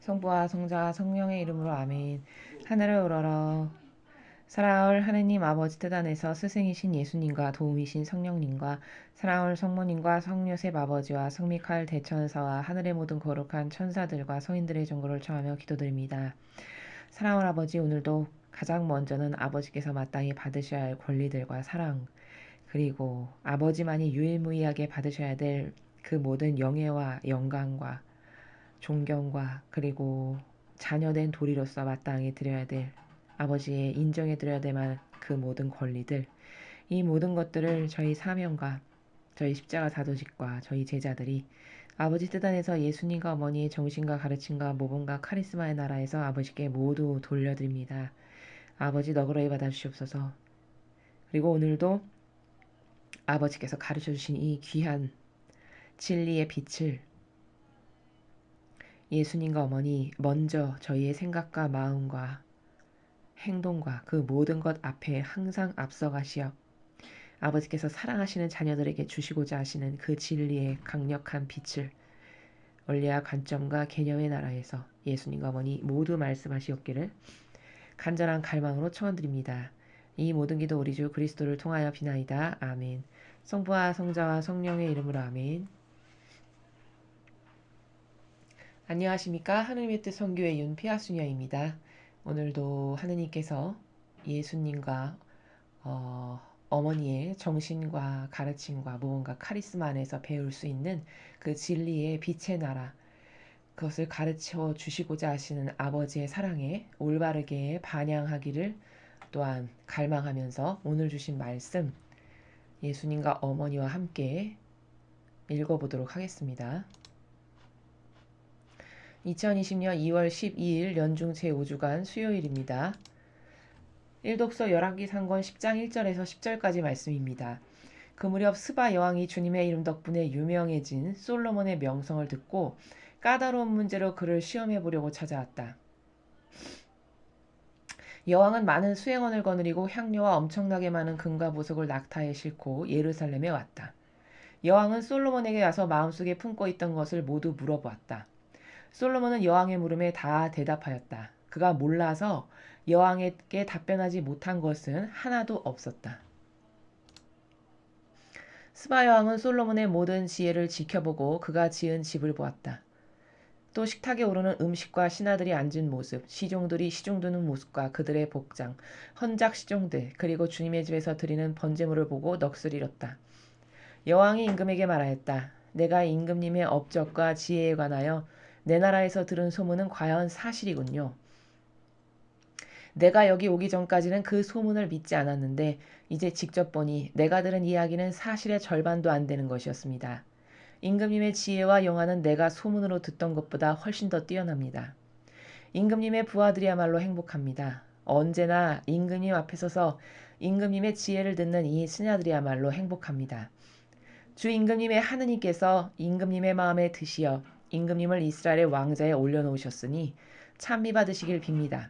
성부와 성자와 성령의 이름으로 아멘. 하늘을 우러러 사랑할 하느님 아버지 뜻 안에서 스승이신 예수님과 도움이신 성령님과 사랑할 성모님과 성요셉 아버지와 성미카엘 대천사와 하늘의 모든 거룩한 천사들과 성인들의 정거를 청하며 기도드립니다. 사랑할 아버지, 오늘도 가장 먼저는 아버지께서 마땅히 받으셔야 할 권리들과 사랑, 그리고 아버지만이 유일무이하게 받으셔야 될 그 모든 영예와 영광과 존경과 그리고 자녀된 도리로서 마땅히 드려야 될 아버지의 인정해 드려야 될 그 모든 권리들, 이 모든 것들을 저희 사명과 저희 십자가 사도직과 저희 제자들이 아버지 뜻 안에서 예수님과 어머니의 정신과 가르침과 모범과 카리스마의 나라에서 아버지께 모두 돌려드립니다. 아버지 너그러이 받아주시옵소서. 그리고 오늘도 아버지께서 가르쳐주신 이 귀한 진리의 빛을 예수님과 어머니 먼저 저희의 생각과 마음과 행동과 그 모든 것 앞에 항상 앞서가시어 아버지께서 사랑하시는 자녀들에게 주시고자 하시는 그 진리의 강력한 빛을 원리와 관점과 개념의 나라에서 예수님과 어머니 모두 말씀하시옵기를 간절한 갈망으로 청원드립니다. 이 모든 기도 우리 주 그리스도를 통하여 비나이다. 아멘. 성부와 성자와 성령의 이름으로 아멘. 안녕하십니까. 하느님의 뜻 선교의 윤피아수녀입니다. 오늘도 하느님께서 예수님과 어머니의 정신과 가르침과 무언가 카리스마 안에서 배울 수 있는 그 진리의 빛의 나라, 그것을 가르쳐 주시고자 하시는 아버지의 사랑에 올바르게 반영하기를 또한 갈망하면서 오늘 주신 말씀 예수님과 어머니와 함께 읽어보도록 하겠습니다. 2020년 2월 12일 연중 제5주간 수요일입니다. 1독서 열왕기 상권 10장 1절에서 10절까지 말씀입니다. 그 무렵 스바 여왕이 주님의 이름 덕분에 유명해진 솔로몬의 명성을 듣고 까다로운 문제로 그를 시험해 보려고 찾아왔다. 여왕은 많은 수행원을 거느리고 향료와 엄청나게 많은 금과 보석을 낙타에 싣고 예루살렘에 왔다. 여왕은 솔로몬에게 와서 마음속에 품고 있던 것을 모두 물어보았다. 솔로몬은 여왕의 물음에 다 대답하였다. 그가 몰라서 여왕에게 답변하지 못한 것은 하나도 없었다. 스바 여왕은 솔로몬의 모든 지혜를 지켜보고 그가 지은 집을 보았다. 또 식탁에 오르는 음식과 신하들이 앉은 모습, 시종들이 시중 두는 모습과 그들의 복장, 헌작 시종들, 그리고 주님의 집에서 드리는 번제물을 보고 넋을 잃었다. 여왕이 임금에게 말하였다. 내가 임금님의 업적과 지혜에 관하여 내 나라에서 들은 소문은 과연 사실이군요. 내가 여기 오기 전까지는 그 소문을 믿지 않았는데 이제 직접 보니 내가 들은 이야기는 사실의 절반도 안 되는 것이었습니다. 임금님의 지혜와 영화는 내가 소문으로 듣던 것보다 훨씬 더 뛰어납니다. 임금님의 부하들이야말로 행복합니다. 언제나 임금님 앞에 서서 임금님의 지혜를 듣는 이 신하들이야말로 행복합니다. 주 임금님의 하느님께서 임금님의 마음에 드시어 임금님을 이스라엘의 왕자에 올려놓으셨으니 찬미 받으시길 빕니다.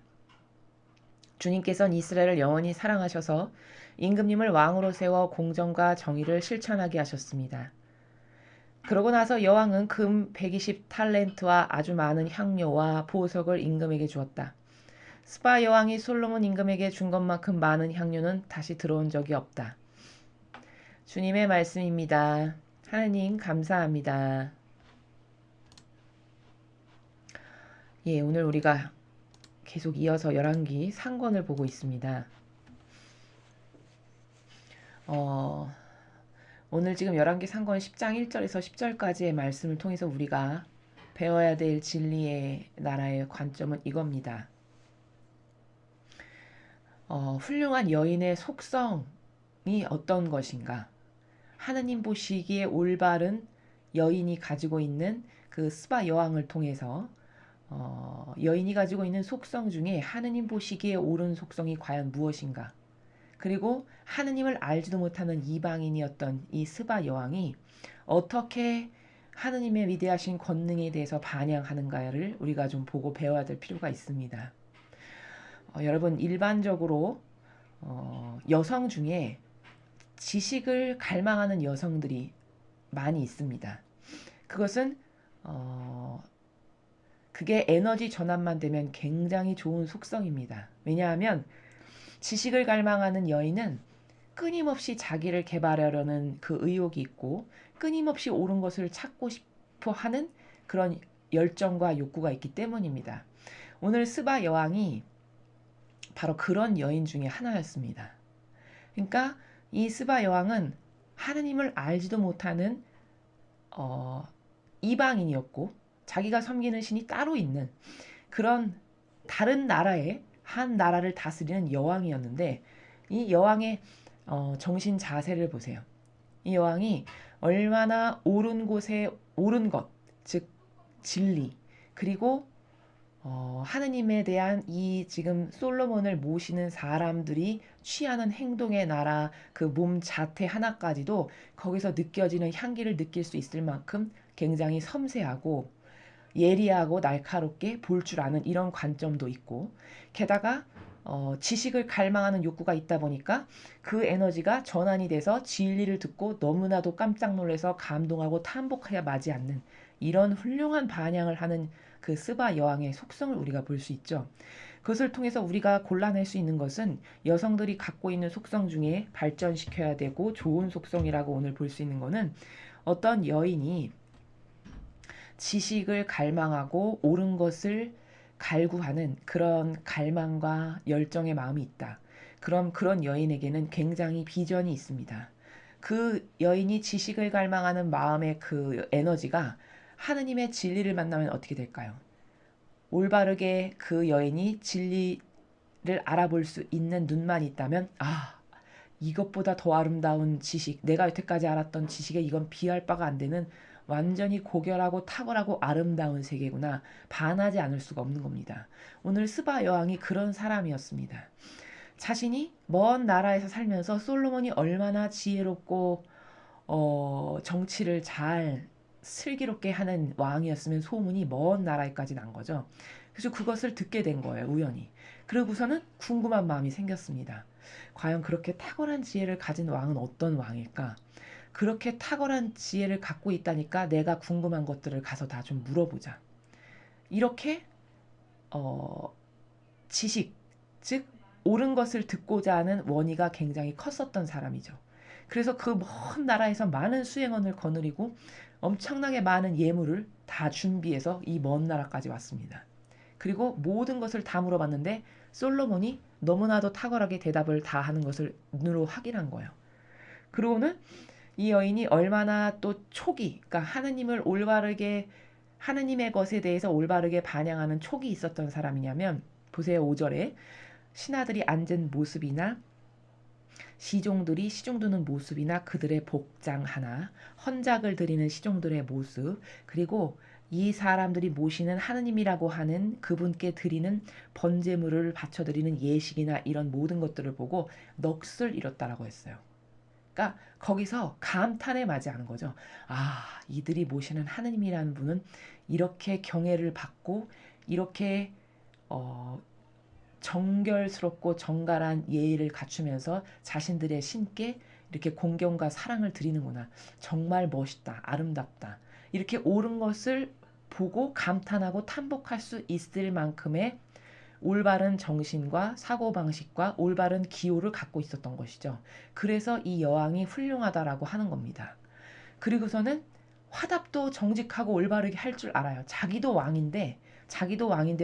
주님께서는 이스라엘을 영원히 사랑하셔서 임금님을 왕으로 세워 공정과 정의를 실천하게 하셨습니다. 그러고 나서 여왕은 금 120탈렌트와 아주 많은 향료와 보석을 임금에게 주었다. 스바 여왕이 솔로몬 임금에게 준 것만큼 많은 향료는 다시 들어온 적이 없다. 주님의 말씀입니다. 하느님 감사합니다. 오늘 우리가 계속 이어서 열왕기 상권을 보고 있습니다. 오늘 지금 열왕기 상권 10장 1절에서 10절까지의 말씀을 통해서 우리가 배워야 될 진리의 나라의 관점은 이겁니다. 훌륭한 여인의 속성이 어떤 것인가? 하느님 보시기에 올바른 여인이 가지고 있는 그 스바 여왕을 통해서 여인이 가지고 있는 속성 중에 하느님 보시기에 옳은 속성이 과연 무엇인가? 그리고 하느님을 알지도 못하는 이방인이었던 이 스바 여왕이 어떻게 하느님의 위대하신 권능에 대해서 반영하는가를 우리가 좀 보고 배워야 될 필요가 있습니다. 여러분, 일반적으로 여성 중에 지식을 갈망하는 여성들이 많이 있습니다. 그것은 그 그게 에너지 전환만 되면 굉장히 좋은 속성입니다. 왜냐하면 지식을 갈망하는 여인은 끊임없이 자기를 개발하려는 그 의욕이 있고 끊임없이 옳은 것을 찾고 싶어 하는 그런 열정과 욕구가 있기 때문입니다. 오늘 스바 여왕이 바로 그런 여인 중에 하나였습니다. 그러니까 이 스바 여왕은 하느님을 알지도 못하는 이방인이었고 자기가 섬기는 신이 따로 있는 그런 다른 나라의 한 나라를 다스리는 여왕이었는데 이 여왕의 정신 자세를 보세요. 이 여왕이 얼마나 옳은 곳에 옳은 것, 즉 진리, 그리고 하느님에 대한 이 지금 솔로몬을 모시는 사람들이 취하는 행동의 나라 그 몸 자태 하나까지도 거기서 느껴지는 향기를 느낄 수 있을 만큼 굉장히 섬세하고 예리하고 날카롭게 볼 줄 아는 이런 관점도 있고 게다가 지식을 갈망하는 욕구가 있다 보니까 그 에너지가 전환이 돼서 진리를 듣고 너무나도 깜짝 놀라서 감동하고 탐복해야 마지 않는 이런 훌륭한 반향을 하는 그 스바 여왕의 속성을 우리가 볼 수 있죠. 그것을 통해서 우리가 골라낼 수 있는 것은 여성들이 갖고 있는 속성 중에 발전시켜야 되고 좋은 속성이라고 오늘 볼 수 있는 것은 어떤 여인이 지식을 갈망하고 옳은 것을 갈구하는 그런 갈망과 열정의 마음이 있다. 그럼 그런 여인에게는 굉장히 비전이 있습니다. 그 여인이 지식을 갈망하는 마음의 그 에너지가 하느님의 진리를 만나면 어떻게 될까요? 올바르게 그 여인이 진리를 알아볼 수 있는 눈만 있다면 이것보다 더 아름다운 지식, 내가 여태까지 알았던 지식에 이건 비할 바가 안 되는 완전히 고결하고 탁월하고 아름다운 세계구나. 반하지 않을 수가 없는 겁니다. 오늘 스바 여왕이 그런 사람이었습니다. 자신이 먼 나라에서 살면서 솔로몬이 얼마나 지혜롭고 정치를 잘 슬기롭게 하는 왕이었으면 소문이 먼 나라에까지 난 거죠. 그래서 그것을 듣게 된 거예요. 우연히. 그러고서는 궁금한 마음이 생겼습니다. 과연 그렇게 탁월한 지혜를 가진 왕은 어떤 왕일까? 그렇게 탁월한 지혜를 갖고 있다니까 내가 궁금한 것들을 가서 다 좀 물어보자. 이렇게 지식, 즉 옳은 것을 듣고자 하는 원의가 굉장히 컸었던 사람이죠. 그래서 그 먼 나라에서 많은 수행원을 거느리고 엄청나게 많은 예물을 다 준비해서 이 먼 나라까지 왔습니다. 그리고 모든 것을 다 물어봤는데 솔로몬이 너무나도 탁월하게 대답을 다 하는 것을 눈으로 확인한 거예요. 그러고는 이 여인이 얼마나 또 그러니까 하느님을 올바르게 하느님의 것에 대해서 올바르게 반영하는 촉이 있었던 사람이냐면 보세요. 5절에 신하들이 앉은 모습이나 시종들이 시중 드는 모습이나 그들의 복장 하나, 헌작을 드리는 시종들의 모습, 그리고 이 사람들이 모시는 하느님이라고 하는 그분께 드리는 번제물을 바쳐드리는 예식이나 이런 모든 것들을 보고 넋을 잃었다라고 했어요. 그러니까 거기서 감탄에 맞이하는 거죠. 이들이 모시는 하느님이라는 분은 이렇게 경애를 받고 이렇게 정결스럽고 정갈한 예의를 갖추면서 자신들의 신께 이렇게 공경과 사랑을 드리는구나. 정말 멋있다. 아름답다. 이렇게 옳은 것을 보고 감탄하고 탐복할 수 있을 만큼의 올바른 정신과 사고방식과 올바른 기호를 갖고 있었던 것이죠. 그래서 이 여왕이 훌륭하다라고 하는 겁니다. 그리고서는 화답도 정직하고 올바르게 할 줄 알아요. 자기도 왕인데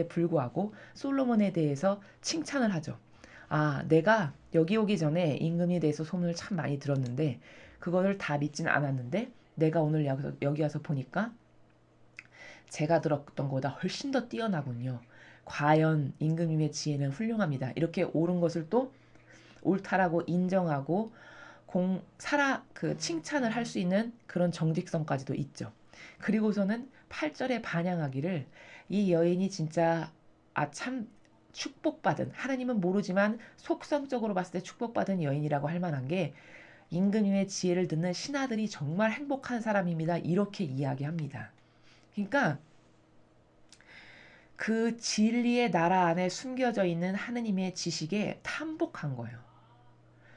불구하고 솔로몬에 대해서 칭찬을 하죠. 내가 여기 오기 전에 임금에 대해서 소문을 참 많이 들었는데 그거를 다 믿지는 않았는데 내가 오늘 여기 와서 보니까 제가 들었던 것보다 훨씬 더 뛰어나군요. 과연 임금님의 지혜는 훌륭합니다. 이렇게 옳은 것을 또 옳다라고 인정하고 칭찬을 할 수 있는 그런 정직성까지도 있죠. 그리고서는 8절에 반향하기를 이 여인이 진짜 참 축복받은, 하나님은 모르지만 속성적으로 봤을 때 축복받은 여인이라고 할 만한 게 임금님의 지혜를 듣는 신하들이 정말 행복한 사람입니다. 이렇게 이야기합니다. 그러니까 그 진리의 나라 안에 숨겨져 있는 하느님의 지식에 탐복한 거예요.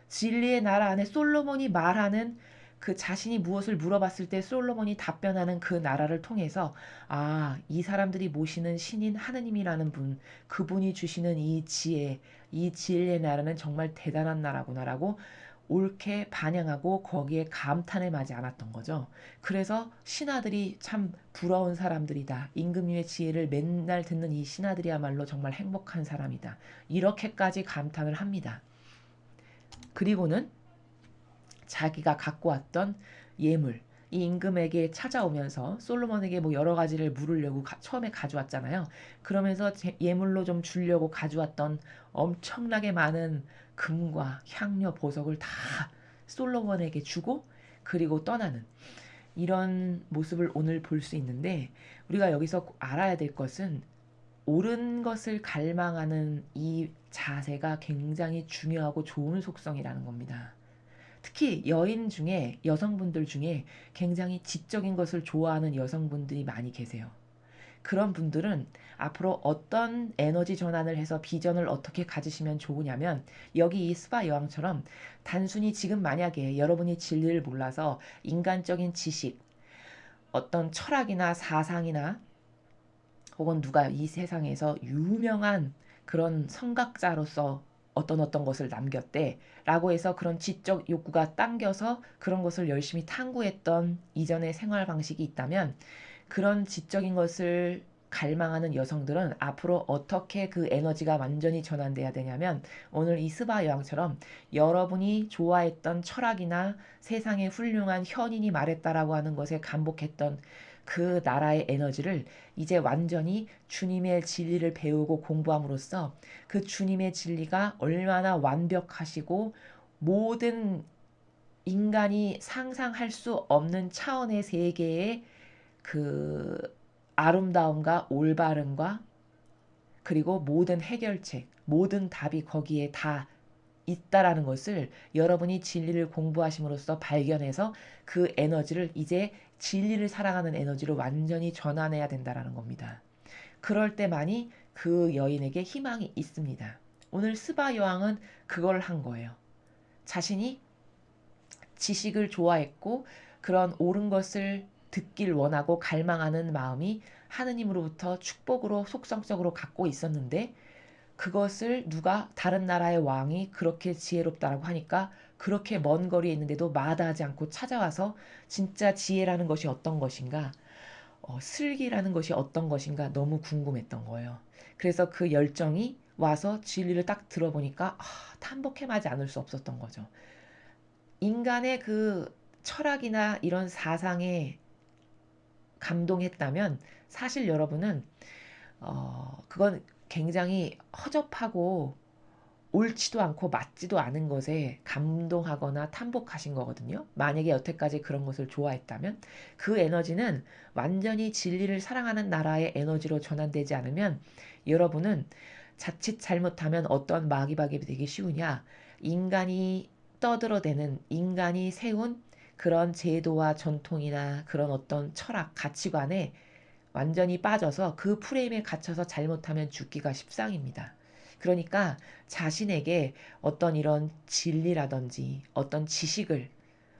진리의 나라 안에 솔로몬이 말하는 그 자신이 무엇을 물어봤을 때 솔로몬이 답변하는 그 나라를 통해서 이 사람들이 모시는 신인 하느님이라는 분, 그분이 주시는 이 지혜, 이 진리의 나라는 정말 대단한 나라구나라고 옳게 반영하고 거기에 감탄을 하지 않았던 거죠. 그래서 신하들이 참 부러운 사람들이다. 임금님의 지혜를 맨날 듣는 이 신하들이야말로 정말 행복한 사람이다. 이렇게까지 감탄을 합니다. 그리고는 자기가 갖고 왔던 예물, 이 임금에게 찾아오면서 솔로몬에게 뭐 여러 가지를 물으려고 처음에 가져왔잖아요. 그러면서 예물로 좀 주려고 가져왔던 엄청나게 많은 금과 향료, 보석을 다 솔로몬에게 주고 그리고 떠나는 이런 모습을 오늘 볼 수 있는데, 우리가 여기서 알아야 될 것은 옳은 것을 갈망하는 이 자세가 굉장히 중요하고 좋은 속성이라는 겁니다. 특히 여성분들 중에 굉장히 지적인 것을 좋아하는 여성분들이 많이 계세요. 그런 분들은 앞으로 어떤 에너지 전환을 해서 비전을 어떻게 가지시면 좋으냐면, 여기 이 스바 여왕처럼 단순히 지금 만약에 여러분이 진리를 몰라서 인간적인 지식, 어떤 철학이나 사상이나 혹은 누가 이 세상에서 유명한 그런 성각자로서 어떤 것을 남겼대 라고 해서 그런 지적 욕구가 당겨서 그런 것을 열심히 탐구했던 이전의 생활 방식이 있다면, 그런 지적인 것을 갈망하는 여성들은 앞으로 어떻게 그 에너지가 완전히 전환돼야 되냐면, 오늘 이 스바 여왕처럼 여러분이 좋아했던 철학이나 세상의 훌륭한 현인이 말했다라고 하는 것에 감복했던 그 나라의 에너지를 이제 완전히 주님의 진리를 배우고 공부함으로써 그 주님의 진리가 얼마나 완벽하시고 모든 인간이 상상할 수 없는 차원의 세계의 그 아름다움과 올바름과 그리고 모든 해결책, 모든 답이 거기에 다 있다라는 것을 여러분이 진리를 공부하심으로써 발견해서 그 에너지를 이제 진리를 사랑하는 에너지로 완전히 전환해야 된다라는 겁니다. 그럴 때만이 그 여인에게 희망이 있습니다. 오늘 스바 여왕은 그걸 한 거예요. 자신이 지식을 좋아했고 그런 옳은 것을 듣길 원하고 갈망하는 마음이 하느님으로부터 축복으로 속성적으로 갖고 있었는데, 그것을 누가 다른 나라의 왕이 그렇게 지혜롭다라고 하니까 그렇게 먼 거리에 있는데도 마다하지 않고 찾아와서 진짜 지혜라는 것이 어떤 것인가, 슬기라는 것이 어떤 것인가 너무 궁금했던 거예요. 그래서 그 열정이 와서 진리를 딱 들어보니까 탐복해하지 않을 수 없었던 거죠. 인간의 그 철학이나 이런 사상에 감동했다면 사실 여러분은 그건 굉장히 허접하고 옳지도 않고 맞지도 않은 것에 감동하거나 탐복하신 거거든요. 만약에 여태까지 그런 것을 좋아했다면 그 에너지는 완전히 진리를 사랑하는 나라의 에너지로 전환되지 않으면 여러분은 자칫 잘못하면 어떤 마귀박이 되기 쉬우냐, 인간이 떠들어대는, 인간이 세운 그런 제도와 전통이나 그런 어떤 철학, 가치관에 완전히 빠져서 그 프레임에 갇혀서 잘못하면 죽기가 십상입니다. 그러니까 자신에게 어떤 이런 진리라든지 어떤 지식을,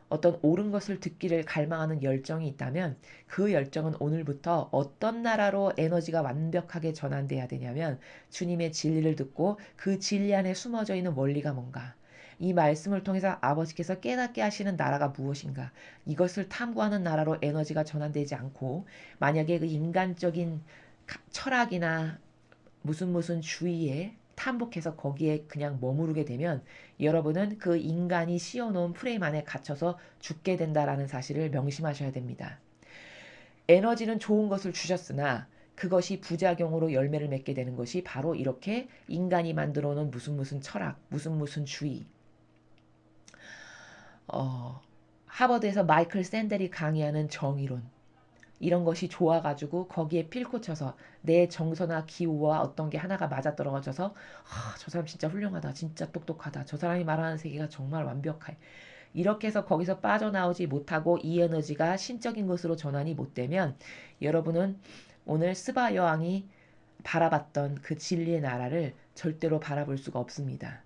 어떤 옳은 것을 듣기를 갈망하는 열정이 있다면 그 열정은 오늘부터 어떤 나라로 에너지가 완벽하게 전환돼야 되냐면, 주님의 진리를 듣고 그 진리 안에 숨어져 있는 원리가 뭔가, 이 말씀을 통해서 아버지께서 깨닫게 하시는 나라가 무엇인가, 이것을 탐구하는 나라로 에너지가 전환되지 않고, 만약에 그 인간적인 철학이나 무슨 주의에 탐복해서 거기에 그냥 머무르게 되면 여러분은 그 인간이 씌워놓은 프레임 안에 갇혀서 죽게 된다라는 사실을 명심하셔야 됩니다. 에너지는 좋은 것을 주셨으나 그것이 부작용으로 열매를 맺게 되는 것이 바로 이렇게 인간이 만들어 놓은 무슨 철학, 무슨 주의. 하버드에서 마이클 샌델이 강의하는 정의론, 이런 것이 좋아가지고 거기에 필꽂혀서 내 정서나 기호와 어떤 게 하나가 맞아떨어져서 저 사람 진짜 훌륭하다, 진짜 똑똑하다, 저 사람이 말하는 세계가 정말 완벽해, 이렇게 해서 거기서 빠져나오지 못하고 이 에너지가 신적인 것으로 전환이 못 되면 여러분은 오늘 스바 여왕이 바라봤던 그 진리의 나라를 절대로 바라볼 수가 없습니다.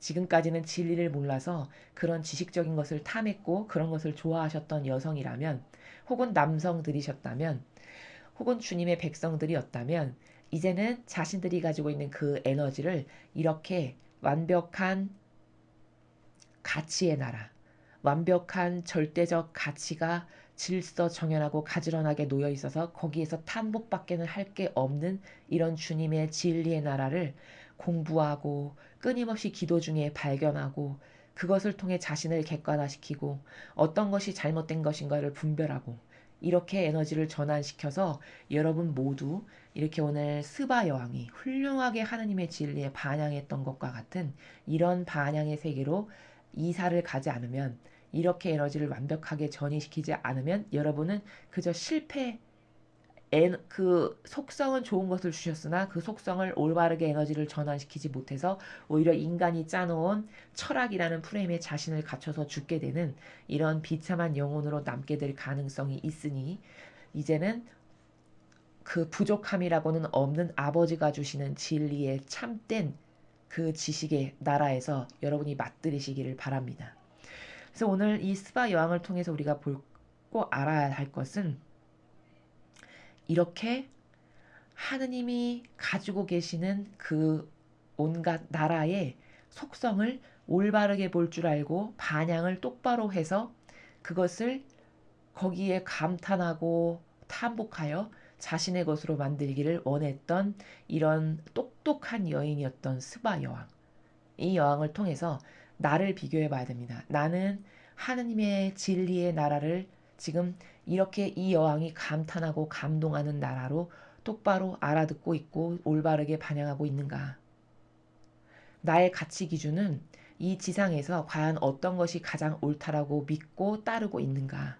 지금까지는 진리를 몰라서 그런 지식적인 것을 탐했고 그런 것을 좋아하셨던 여성이라면, 혹은 남성들이셨다면, 혹은 주님의 백성들이었다면, 이제는 자신들이 가지고 있는 그 에너지를 이렇게 완벽한 가치의 나라, 완벽한 절대적 가치가 질서 정연하고 가지런하게 놓여 있어서 거기에서 탐복밖에는 할 게 없는 이런 주님의 진리의 나라를 공부하고 끊임없이 기도 중에 발견하고, 그것을 통해 자신을 객관화시키고 어떤 것이 잘못된 것인가를 분별하고, 이렇게 에너지를 전환시켜서 여러분 모두 이렇게 오늘 스바 여왕이 훌륭하게 하느님의 진리에 반향했던 것과 같은 이런 반향의 세계로 이사를 가지 않으면, 이렇게 에너지를 완벽하게 전이시키지 않으면 여러분은 그저 그 속성은 좋은 것을 주셨으나 그 속성을 올바르게 에너지를 전환시키지 못해서 오히려 인간이 짜놓은 철학이라는 프레임에 자신을 갇혀서 죽게 되는 이런 비참한 영혼으로 남게 될 가능성이 있으니, 이제는 그 부족함이라고는 없는 아버지가 주시는 진리의 참된 그 지식의 나라에서 여러분이 맛들이시기를 바랍니다. 그래서 오늘 이 스바 여왕을 통해서 우리가 꼭 알아야 할 것은, 이렇게 하느님이 가지고 계시는 그 온갖 나라의 속성을 올바르게 볼 줄 알고 반향을 똑바로 해서 그것을 거기에 감탄하고 탐복하여 자신의 것으로 만들기를 원했던 이런 똑똑한 여인이었던 스바 여왕. 이 여왕을 통해서 나를 비교해 봐야 됩니다. 나는 하느님의 진리의 나라를 지금 이렇게 이 여왕이 감탄하고 감동하는 나라로 똑바로 알아듣고 있고 올바르게 반영하고 있는가? 나의 가치 기준은 이 지상에서 과연 어떤 것이 가장 옳다라고 믿고 따르고 있는가?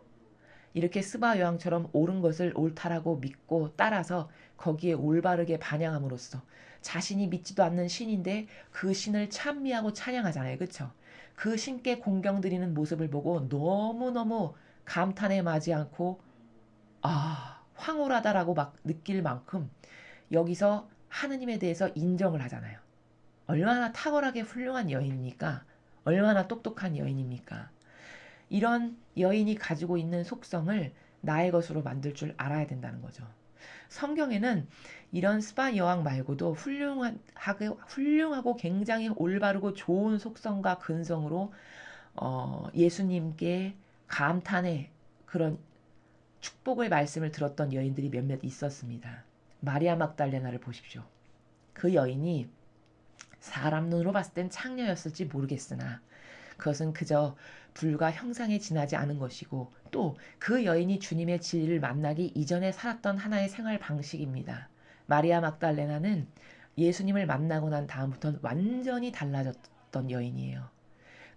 이렇게 스바 여왕처럼 옳은 것을 옳다라고 믿고 따라서 거기에 올바르게 반영함으로써 자신이 믿지도 않는 신인데 그 신을 찬미하고 찬양하잖아요. 그렇죠? 그 신께 공경드리는 모습을 보고 너무너무 감탄에 마지 않고 황홀하다라고 막 느낄 만큼 여기서 하느님에 대해서 인정을 하잖아요. 얼마나 탁월하게 훌륭한 여인입니까? 얼마나 똑똑한 여인입니까? 이런 여인이 가지고 있는 속성을 나의 것으로 만들 줄 알아야 된다는 거죠. 성경에는 이런 스바 여왕 말고도 훌륭하고 굉장히 올바르고 좋은 속성과 근성으로 예수님께 감탄의 그런 축복의 말씀을 들었던 여인들이 몇몇 있었습니다. 마리아 막달레나를 보십시오. 그 여인이 사람 눈으로 봤을 땐 창녀였을지 모르겠으나 그것은 그저 불과 형상에 지나지 않은 것이고, 또 그 여인이 주님의 진리를 만나기 이전에 살았던 하나의 생활 방식입니다. 마리아 막달레나는 예수님을 만나고 난 다음부터는 완전히 달라졌던 여인이에요.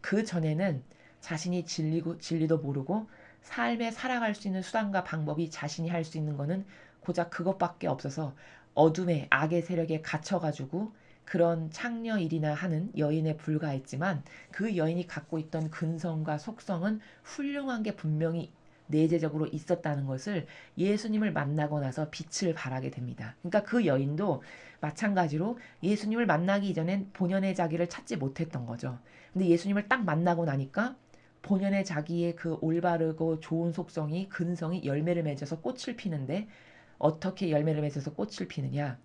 그 전에는 자신이 진리도 모르고 삶에 살아갈 수 있는 수단과 방법이 자신이 할 수 있는 거는 고작 그것밖에 없어서 어둠의 악의 세력에 갇혀가지고 그런 창녀일이나 하는 여인에 불과했지만, 그 여인이 갖고 있던 근성과 속성은 훌륭한 게 분명히 내재적으로 있었다는 것을 예수님을 만나고 나서 빛을 발하게 됩니다. 그러니까 그 여인도 마찬가지로 예수님을 만나기 이전엔 본연의 자기를 찾지 못했던 거죠. 근데 예수님을 딱 만나고 나니까 본연의 자기의 그 올바르고 좋은 속성이, 근성이 열매를 맺어서 꽃을 피는데, 어떻게 열매를 맺어서 꽃을 피느냐?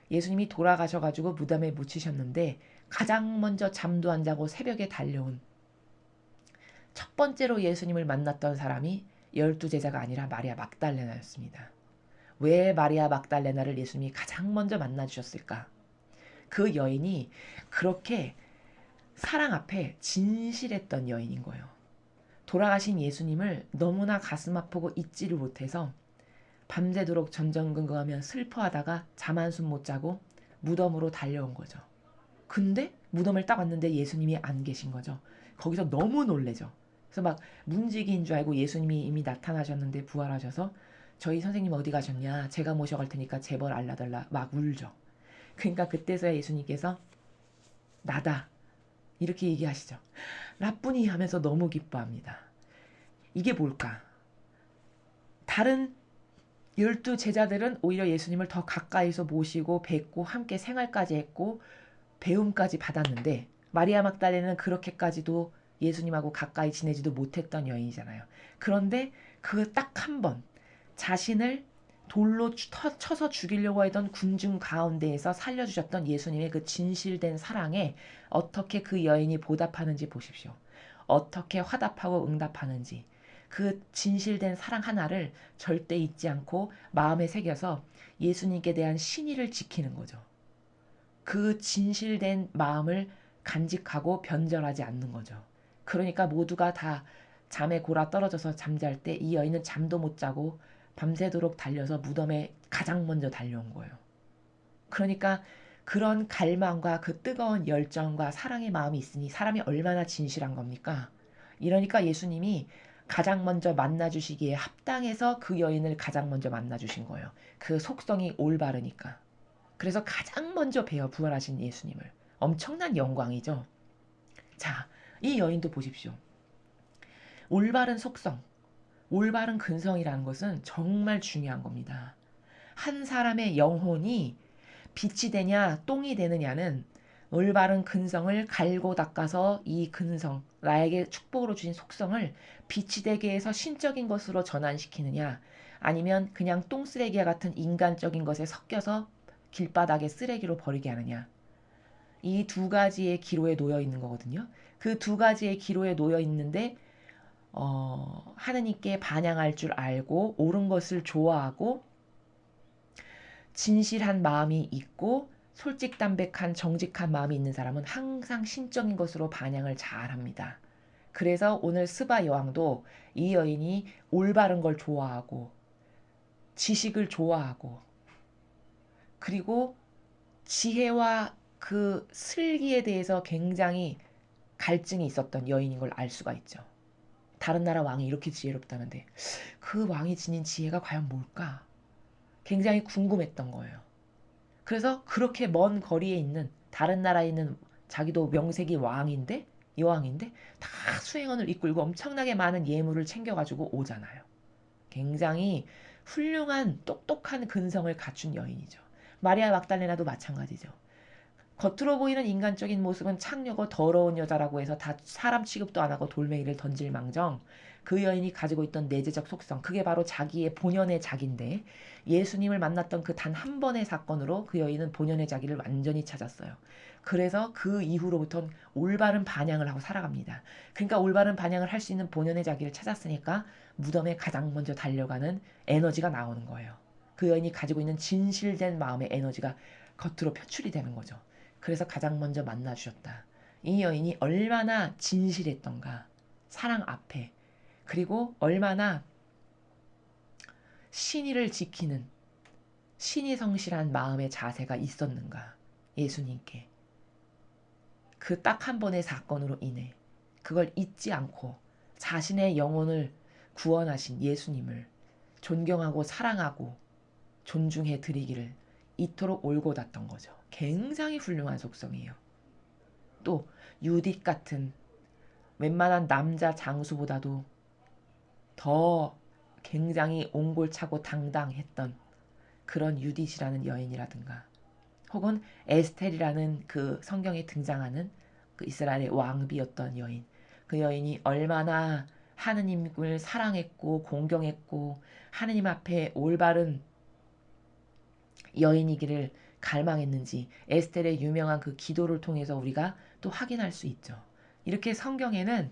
예수님이 돌아가셔가지고 무덤에 묻히셨는데 가장 먼저 잠도 안 자고 새벽에 달려온 첫 번째로 예수님을 만났던 사람이 12제자가 아니라 마리아 막달레나였습니다. 왜 마리아 막달레나를 예수님이 가장 먼저 만나주셨을까? 그 여인이 그렇게 사랑 앞에 진실했던 여인인 거예요. 돌아가신 예수님을 너무나 가슴 아프고 잊지를 못해서 밤새도록 전전긍긍하며 슬퍼하다가 잠 한숨 못 자고 무덤으로 달려온 거죠. 근데 무덤을 딱 왔는데 예수님이 안 계신 거죠. 거기서 너무 놀래죠. 그래서 막 문지기인 줄 알고 예수님이 이미 나타나셨는데 부활하셔서 저희 선생님 어디 가셨냐? 제가 모셔갈 테니까 제발 알려달라. 막 울죠. 그러니까 그때서야 예수님께서 나다. 이렇게 얘기하시죠. 라쁘니 하면서 너무 기뻐합니다. 이게 뭘까? 다른 12제자들은 오히려 예수님을 더 가까이서 모시고 뵙고 함께 생활까지 했고 배움까지 받았는데, 마리아 막달레는 그렇게까지도 예수님하고 가까이 지내지도 못했던 여인이잖아요. 그런데 그 딱 한 번 자신을 돌로 쳐서 죽이려고 하던 군중 가운데에서 살려주셨던 예수님의 그 진실된 사랑에 어떻게 그 여인이 보답하는지 보십시오. 어떻게 화답하고 응답하는지. 그 진실된 사랑 하나를 절대 잊지 않고 마음에 새겨서 예수님께 대한 신의를 지키는 거죠. 그 진실된 마음을 간직하고 변절하지 않는 거죠. 그러니까 모두가 다 잠에 골아 떨어져서 잠잘 때 이 여인은 잠도 못 자고 밤새도록 달려서 무덤에 가장 먼저 달려온 거예요. 그러니까 그런 갈망과 그 뜨거운 열정과 사랑의 마음이 있으니 사람이 얼마나 진실한 겁니까? 이러니까 예수님이 가장 먼저 만나주시기에 합당해서 그 여인을 가장 먼저 만나주신 거예요. 그 속성이 올바르니까. 그래서 가장 먼저 뵈어 부활하신 예수님을. 엄청난 영광이죠. 자, 이 여인도 보십시오. 올바른 속성, 올바른 근성이라는 것은 정말 중요한 겁니다. 한 사람의 영혼이 빛이 되냐 똥이 되느냐는 올바른 근성을 갈고 닦아서 이 근성, 나에게 축복으로 주신 속성을 빛이 되게 해서 신적인 것으로 전환시키느냐, 아니면 그냥 똥쓰레기와 같은 인간적인 것에 섞여서 길바닥에 쓰레기로 버리게 하느냐. 이 두 가지의 기로에 놓여 있는 거거든요. 그 두 가지의 기로에 놓여 있는데 하느님께 반향할 줄 알고 옳은 것을 좋아하고 진실한 마음이 있고 솔직담백한 정직한 마음이 있는 사람은 항상 신적인 것으로 반향을 잘합니다. 그래서 오늘 스바 여왕도 이 여인이 올바른 걸 좋아하고 지식을 좋아하고 그리고 지혜와 그 슬기에 대해서 굉장히 갈증이 있었던 여인인 걸 알 수가 있죠. 다른 나라 왕이 이렇게 지혜롭다는데 그 왕이 지닌 지혜가 과연 뭘까? 굉장히 궁금했던 거예요. 그래서 그렇게 먼 거리에 있는 다른 나라에 있는 자기도 명색이 왕인데 여왕인데 다 수행원을 이끌고 엄청나게 많은 예물을 챙겨가지고 오잖아요. 굉장히 훌륭한 똑똑한 근성을 갖춘 여인이죠. 마리아 막달레나도 마찬가지죠. 겉으로 보이는 인간적인 모습은 창녀고 더러운 여자라고 해서 다 사람 취급도 안 하고 돌멩이를 던질 망정 그 여인이 가지고 있던 내재적 속성 그게 바로 자기의 본연의 자기인데 예수님을 만났던 그 단 한 번의 사건으로 그 여인은 본연의 자기를 완전히 찾았어요. 그래서 그 이후로부터는 올바른 반향을 하고 살아갑니다. 그러니까 올바른 반향을 할 수 있는 본연의 자기를 찾았으니까 무덤에 가장 먼저 달려가는 에너지가 나오는 거예요. 그 여인이 가지고 있는 진실된 마음의 에너지가 겉으로 표출이 되는 거죠. 그래서 가장 먼저 만나주셨다. 이 여인이 얼마나 진실했던가. 사랑 앞에. 그리고 얼마나 신의를 지키는 신이 성실한 마음의 자세가 있었는가. 예수님께. 그 딱 한 번의 사건으로 인해 그걸 잊지 않고 자신의 영혼을 구원하신 예수님을 존경하고 사랑하고 존중해 드리기를 이토록 올곧았던 거죠. 굉장히 훌륭한 속성이에요. 또 유딧 같은 웬만한 남자 장수보다도 더 굉장히 옹골차고 당당했던 그런 유딧이라는 여인이라든가 혹은 에스텔이라는 그 성경에 등장하는 그 이스라엘의 왕비였던 여인 그 여인이 얼마나 하느님을 사랑했고 공경했고 하느님 앞에 올바른 여인이기를 갈망했는지 에스텔의 유명한 그 기도를 통해서 우리가 또 확인할 수 있죠. 이렇게 성경에는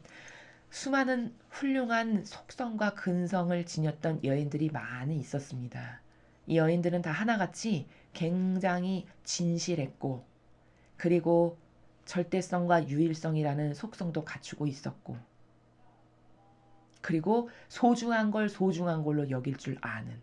수많은 훌륭한 속성과 근성을 지녔던 여인들이 많이 있었습니다. 이 여인들은 다 하나같이 굉장히 진실했고 그리고 절대성과 유일성이라는 속성도 갖추고 있었고 그리고 소중한 걸 소중한 걸로 여길 줄 아는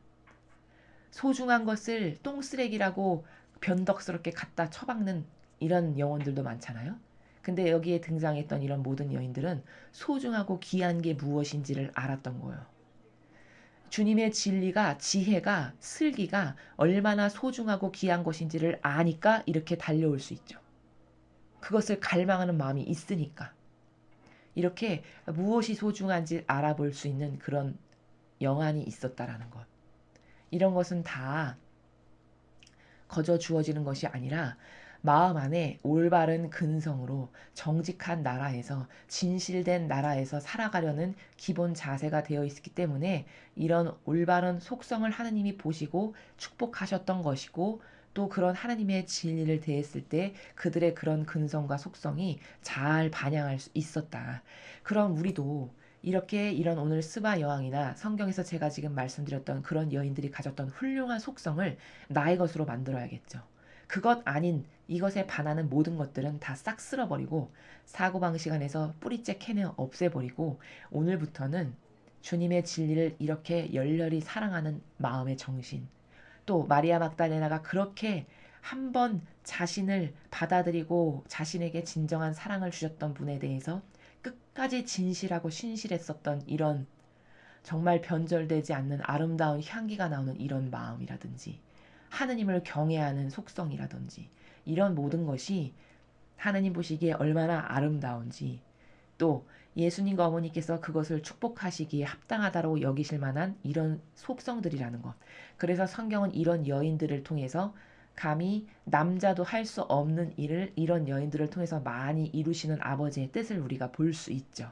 소중한 것을 똥쓰레기라고 변덕스럽게 갖다 처박는 이런 영혼들도 많잖아요. 근데 여기에 등장했던 이런 모든 여인들은 소중하고 귀한 게 무엇인지를 알았던 거예요. 주님의 진리가 지혜가 슬기가 얼마나 소중하고 귀한 것인지를 아니까 이렇게 달려올 수 있죠. 그것을 갈망하는 마음이 있으니까. 이렇게 무엇이 소중한지 알아볼 수 있는 그런 영안이 있었다라는 것. 이런 것은 다 거저 주어지는 것이 아니라 마음 안에 올바른 근성으로 정직한 나라에서 진실된 나라에서 살아가려는 기본 자세가 되어 있기 때문에 이런 올바른 속성을 하느님이 보시고 축복하셨던 것이고 또 그런 하나님의 진리를 대했을 때 그들의 그런 근성과 속성이 잘 반영할 수 있었다. 그럼 우리도 이렇게 이런 오늘 스바 여왕이나 성경에서 제가 지금 말씀드렸던 그런 여인들이 가졌던 훌륭한 속성을 나의 것으로 만들어야겠죠. 그것 아닌 이것에 반하는 모든 것들은 다 싹 쓸어버리고 사고방식 안에서 뿌리째 캐내 없애버리고 오늘부터는 주님의 진리를 이렇게 열렬히 사랑하는 마음의 정신, 또 마리아 막달레나가 그렇게 한번 자신을 받아들이고 자신에게 진정한 사랑을 주셨던 분에 대해서 끝까지 진실하고 신실했었던 이런 정말 변절되지 않는 아름다운 향기가 나오는 이런 마음이라든지 하느님을 경외하는 속성이라든지 이런 모든 것이 하느님 보시기에 얼마나 아름다운지 또 예수님과 어머니께서 그것을 축복하시기에 합당하다고 여기실 만한 이런 속성들이라는 것. 그래서 성경은 이런 여인들을 통해서 감히 남자도 할 수 없는 일을 이런 여인들을 통해서 많이 이루시는 아버지의 뜻을 우리가 볼 수 있죠.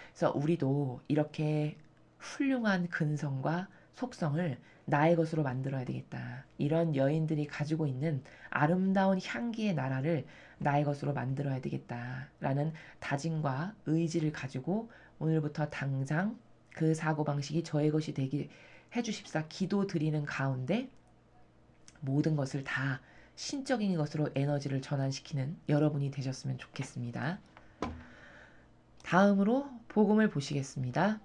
그래서 우리도 이렇게 훌륭한 근성과 속성을 나의 것으로 만들어야 되겠다. 이런 여인들이 가지고 있는 아름다운 향기의 나라를 나의 것으로 만들어야 되겠다라는 다짐과 의지를 가지고 오늘부터 당장 그 사고방식이 저의 것이 되게 해주십사 기도 드리는 가운데 모든 것을 다 신적인 것으로 에너지를 전환시키는 여러분이 되셨으면 좋겠습니다. 다음으로 복음을 보시겠습니다.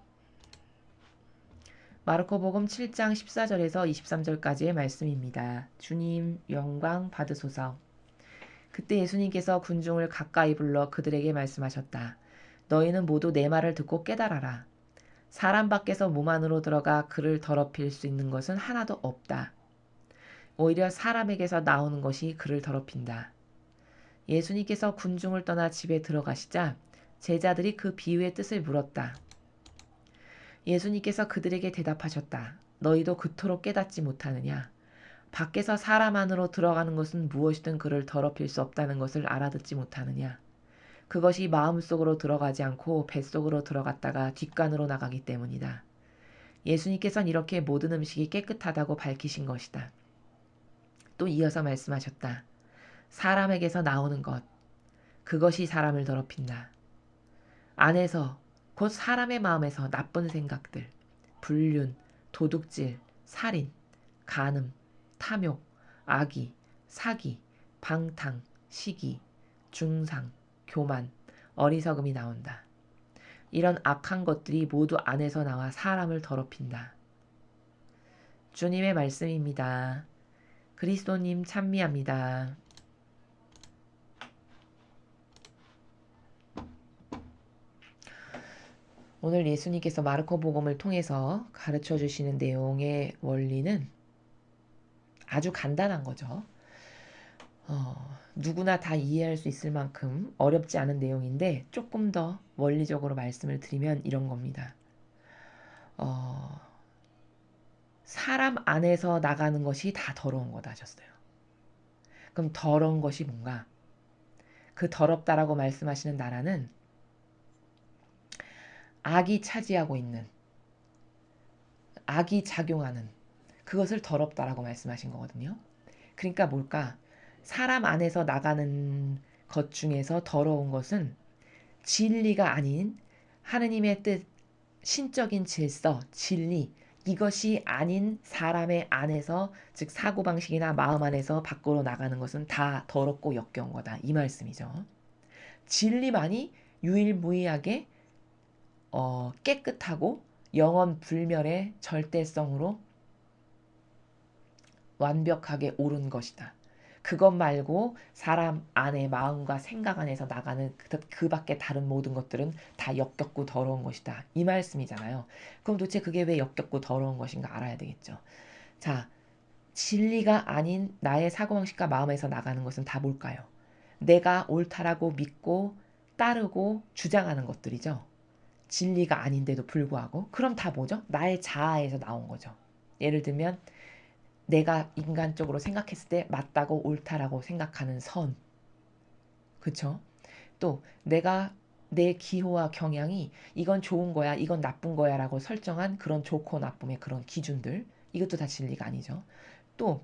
마르코복음 7장 14절에서 23절까지의 말씀입니다. 주님 영광 받으소서. 그때 예수님께서 군중을 가까이 불러 그들에게 말씀하셨다. 너희는 모두 내 말을 듣고 깨달아라. 사람 밖에서 몸 안으로 들어가 그를 더럽힐 수 있는 것은 하나도 없다. 오히려 사람에게서 나오는 것이 그를 더럽힌다. 예수님께서 군중을 떠나 집에 들어가시자 제자들이 그 비유의 뜻을 물었다. 예수님께서 그들에게 대답하셨다. 너희도 그토록 깨닫지 못하느냐? 밖에서 사람 안으로 들어가는 것은 무엇이든 그를 더럽힐 수 없다는 것을 알아듣지 못하느냐? 그것이 마음속으로 들어가지 않고 뱃속으로 들어갔다가 뒷간으로 나가기 때문이다. 예수님께서는 이렇게 모든 음식이 깨끗하다고 밝히신 것이다. 또 이어서 말씀하셨다. 사람에게서 나오는 것, 그것이 사람을 더럽힌다. 안에서 곧 사람의 마음에서 나쁜 생각들, 불륜, 도둑질, 살인, 간음, 탐욕, 악의, 사기, 방탕, 시기, 중상, 교만, 어리석음이 나온다. 이런 악한 것들이 모두 안에서 나와 사람을 더럽힌다. 주님의 말씀입니다. 그리스도님 찬미합니다. 오늘 예수님께서 마르코 복음을 통해서 가르쳐 주시는 내용의 원리는 아주 간단한 거죠. 누구나 다 이해할 수 있을 만큼 어렵지 않은 내용인데 조금 더 원리적으로 말씀을 드리면 이런 겁니다. 사람 안에서 나가는 것이 다 더러운 거다 하셨어요. 그럼 더러운 것이 뭔가? 그 더럽다라고 말씀하시는 나라는 악이 차지하고 있는, 악이 작용하는 그것을 더럽다라고 말씀하신 거거든요. 그러니까 뭘까? 사람 안에서 나가는 것 중에서 더러운 것은 진리가 아닌 하느님의 뜻, 신적인 질서, 진리, 이것이 아닌 사람의 안에서 즉 사고방식이나 마음 안에서 밖으로 나가는 것은 다 더럽고 역겨운 거다. 이 말씀이죠. 진리만이 유일무이하게 깨끗하고 영원 불멸의 절대성으로 완벽하게 옳은 것이다. 그것 말고 사람 안에 마음과 생각 안에서 나가는 그 밖에 다른 모든 것들은 다 역겹고 더러운 것이다. 이 말씀이잖아요. 그럼 도대체 그게 왜 역겹고 더러운 것인가 알아야 되겠죠. 자, 진리가 아닌 나의 사고방식과 마음에서 나가는 것은 다 뭘까요? 내가 옳다라고 믿고 따르고 주장하는 것들이죠. 진리가 아닌데도 불구하고 그럼 다 뭐죠? 나의 자아에서 나온 거죠. 예를 들면 내가 인간적으로 생각했을 때 맞다고 옳다라고 생각하는 선. 그쵸? 또 내가 내 기호와 경향이 이건 좋은 거야, 이건 나쁜 거야 라고 설정한 그런 좋고 나쁨의 그런 기준들. 이것도 다 진리가 아니죠. 또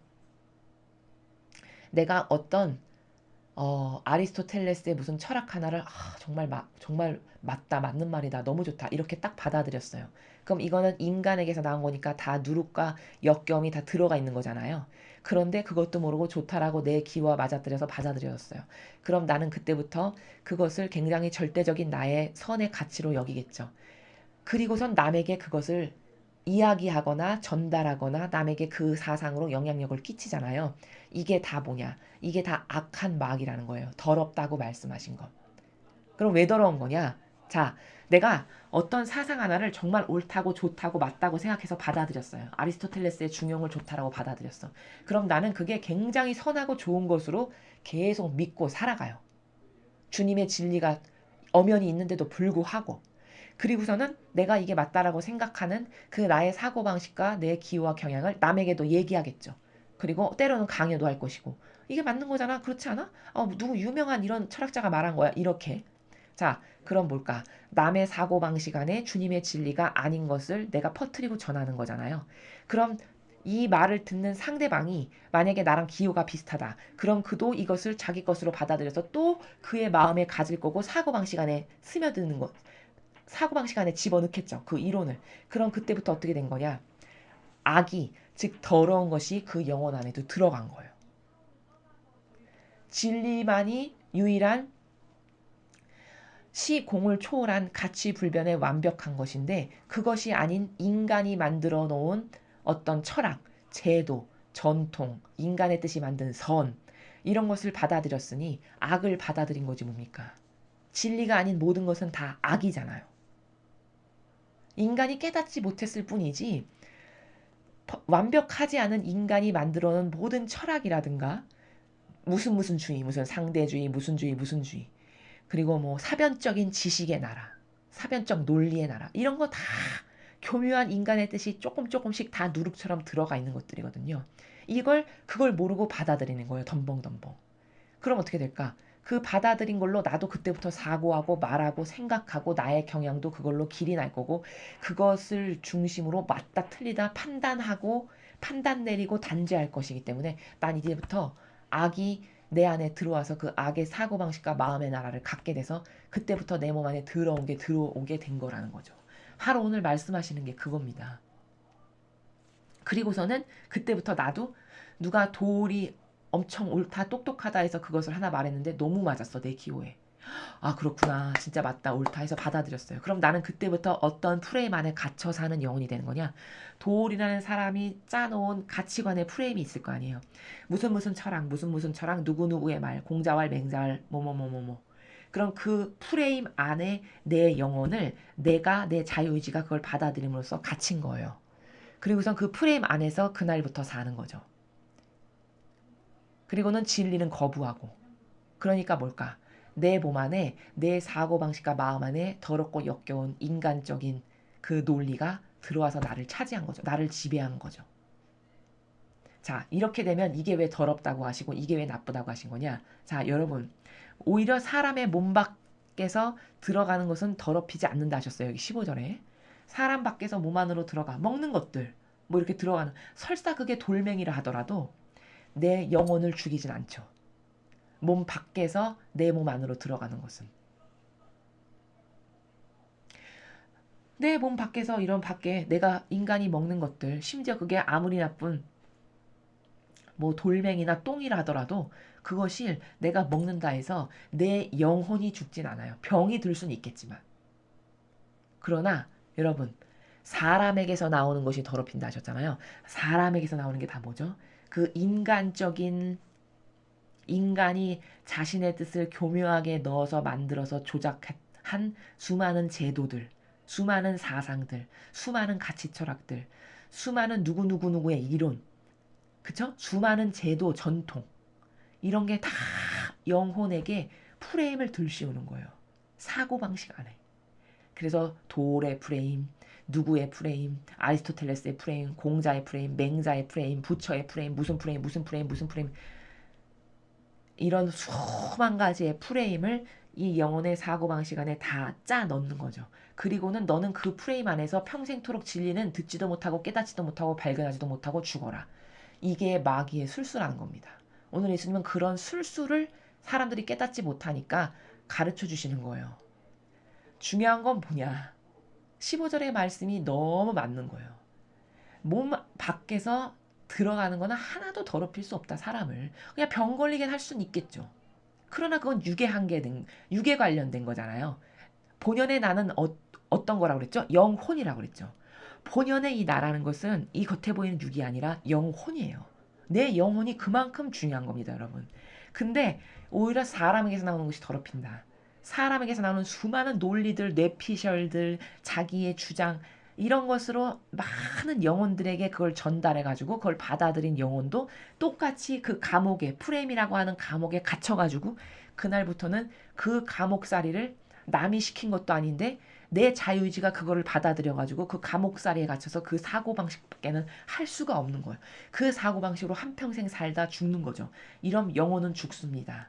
내가 어떤 아리스토텔레스의 무슨 철학 하나를 정말 맞다, 맞는 말이다, 너무 좋다 이렇게 딱 받아들였어요. 그럼 이거는 인간에게서 나온 거니까 다 누룩과 역경이 다 들어가 있는 거잖아요. 그런데 그것도 모르고 좋다라고 내 기와 맞아들여서 받아들였어요. 그럼 나는 그때부터 그것을 굉장히 절대적인 나의 선의 가치로 여기겠죠. 그리고선 남에게 그것을 이야기하거나 전달하거나 남에게 그 사상으로 영향력을 끼치잖아요. 이게 다 뭐냐? 이게 다 악한 마귀라는 거예요. 더럽다고 말씀하신 거. 그럼 왜 더러운 거냐? 자, 내가 어떤 사상 하나를 정말 옳다고 좋다고 맞다고 생각해서 받아들였어요. 아리스토텔레스의 중용을 좋다라고 받아들였어. 그럼 나는 그게 굉장히 선하고 좋은 것으로 계속 믿고 살아가요. 주님의 진리가 엄연히 있는데도 불구하고. 그리고서는 내가 이게 맞다라고 생각하는 그 나의 사고방식과 내 기호와 경향을 남에게도 얘기하겠죠. 그리고 때로는 강요도 할 것이고. 이게 맞는 거잖아. 그렇지 않아? 누구 유명한 이런 철학자가 말한 거야. 이렇게. 자, 그럼 뭘까? 남의 사고방식 안에 주님의 진리가 아닌 것을 내가 퍼뜨리고 전하는 거잖아요. 그럼 이 말을 듣는 상대방이 만약에 나랑 기호가 비슷하다. 그럼 그도 이것을 자기 것으로 받아들여서 또 그의 마음에 가질 거고 사고방식 안에 스며드는 것. 사고방식 안에 집어넣겠죠. 그 이론을. 그럼 그때부터 어떻게 된 거냐? 악이, 즉 더러운 것이 그 영혼 안에도 들어간 거예요. 진리만이 유일한 시공을 초월한 가치 불변의 완벽한 것인데 그것이 아닌 인간이 만들어 놓은 어떤 철학, 제도, 전통, 인간의 뜻이 만든 선 이런 것을 받아들였으니 악을 받아들인 거지 뭡니까? 진리가 아닌 모든 것은 다 악이잖아요. 인간이 깨닫지 못했을 뿐이지 완벽하지 않은 인간이 만들어 놓은 모든 철학이라든가 무슨 주의, 무슨 상대주의, 무슨 주의 그리고 뭐 사변적인 지식의 나라, 사변적 논리의 나라 이런 거 다 교묘한 인간의 뜻이 조금씩 다 누룩처럼 들어가 있는 것들이거든요. 그걸 모르고 받아들이는 거예요. 덤벙덤벙. 그럼 어떻게 될까? 그 받아들인 걸로 나도 그때부터 사고하고 말하고 생각하고 나의 경향도 그걸로 길이 날 거고 그것을 중심으로 맞다 틀리다 판단하고 판단 내리고 단죄할 것이기 때문에 난 이제부터 악이 내 안에 들어와서 그 악의 사고방식과 마음의 나라를 갖게 돼서 그때부터 내 몸 안에 들어온 게 들어오게 된 거라는 거죠. 하루 오늘 말씀하시는 게 그겁니다. 그리고서는 그때부터 나도 누가 도리 엄청 옳다 똑똑하다 해서 그것을 하나 말했는데 너무 맞았어 내 기호에. 아 그렇구나 진짜 맞다 옳다 해서 받아들였어요. 그럼 나는 그때부터 어떤 프레임 안에 갇혀 사는 영혼이 되는 거냐. 도울이라는 사람이 짜놓은 가치관의 프레임이 있을 거 아니에요. 무슨 철학 무슨 철학 누구누구의 말 공자왈 맹자왈 뭐뭐뭐뭐뭐 그럼 그 프레임 안에 내 영혼을 내가 내 자유의지가 그걸 받아들임으로써 갇힌 거예요. 그리고선 그 프레임 안에서 그날부터 사는 거죠. 그리고는 진리는 거부하고. 그러니까 뭘까? 내 몸 안에 내 사고방식과 마음 안에 더럽고 역겨운 인간적인 그 논리가 들어와서 나를 차지한 거죠. 나를 지배한 거죠. 자, 이렇게 되면 이게 왜 더럽다고 하시고 이게 왜 나쁘다고 하신 거냐? 자, 여러분. 오히려 사람의 몸 밖에서 들어가는 것은 더럽히지 않는다 하셨어요. 여기 15절에. 사람 밖에서 몸 안으로 들어가. 먹는 것들. 뭐 이렇게 들어가는. 설사 그게 돌멩이라 하더라도 내 영혼을 죽이진 않죠. 몸 밖에서 내 몸 안으로 들어가는 것은. 내 몸 밖에서 이런 밖에 내가 인간이 먹는 것들 심지어 그게 아무리 나쁜 뭐 돌멩이나 똥이라 하더라도 그것이 내가 먹는다 해서 내 영혼이 죽진 않아요. 병이 들 수는 있겠지만. 그러나 여러분 사람에게서 나오는 것이 더럽힌다 하셨잖아요. 사람에게서 나오는 게 다 뭐죠? 그 인간이 자신의 뜻을 교묘하게 넣어서 만들어서 조작한 수많은 제도들, 수많은 사상들, 수많은 가치 철학들, 수많은 누구누구누구의 이론, 그쵸? 수많은 제도, 전통 이런 게 다 영혼에게 프레임을 들씌우는 거예요. 사고방식 안에. 그래서 돌의 프레임, 누구의 프레임, 아리스토텔레스의 프레임, 공자의 프레임, 맹자의 프레임, 부처의 프레임, 무슨 프레임, 무슨 프레임, 무슨 프레임, 이런 수만 가지의 프레임을 이 영혼의 사고방식 안에 다 짜 넣는 거죠. 그리고는 너는 그 프레임 안에서 평생토록 진리는 듣지도 못하고 깨닫지도 못하고 발견하지도 못하고 죽어라. 이게 마귀의 술수라는 겁니다. 오늘 예수님은 그런 술수를 사람들이 깨닫지 못하니까 가르쳐 주시는 거예요. 중요한 건 뭐냐? 15절의 말씀이 너무 맞는 거예요. 몸 밖에서 들어가는 거는 하나도 더럽힐 수 없다, 사람을. 그냥 병 걸리게 할 수는 있겠죠. 그러나 그건 육에 관련된 거잖아요. 본연의 나는 어떤 거라고 그랬죠? 영혼이라고 그랬죠. 본연의 이 나라는 것은 이 겉에 보이는 육이 아니라 영혼이에요. 내 영혼이 그만큼 중요한 겁니다, 여러분. 근데 오히려 사람에게서 나오는 것이 더럽힌다. 사람에게서 나오는 수많은 논리들, 뇌피셜들, 자기의 주장, 이런 것으로 많은 영혼들에게 그걸 전달해가지고 그걸 받아들인 영혼도 똑같이 그 감옥에, 프레임이라고 하는 감옥에 갇혀가지고 그날부터는 그 감옥살이를 남이 시킨 것도 아닌데 내 자유의지가 그거를 받아들여가지고 그 감옥살이에 갇혀서 그 사고방식밖에는 할 수가 없는 거예요. 그 사고방식으로 한평생 살다 죽는 거죠. 이런 영혼은 죽습니다.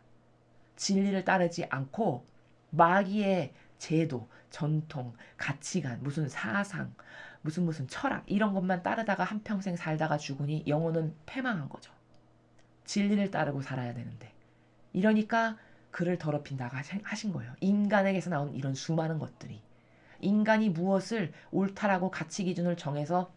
진리를 따르지 않고 마귀의 제도, 전통, 가치관, 무슨 사상, 무슨 철학 이런 것만 따르다가 한평생 살다가 죽으니 영혼은 패망한 거죠. 진리를 따르고 살아야 되는데. 이러니까 그를 더럽힌다고 하신 거예요. 인간에게서 나온 이런 수많은 것들이. 인간이 무엇을 옳다라고 가치 기준을 정해서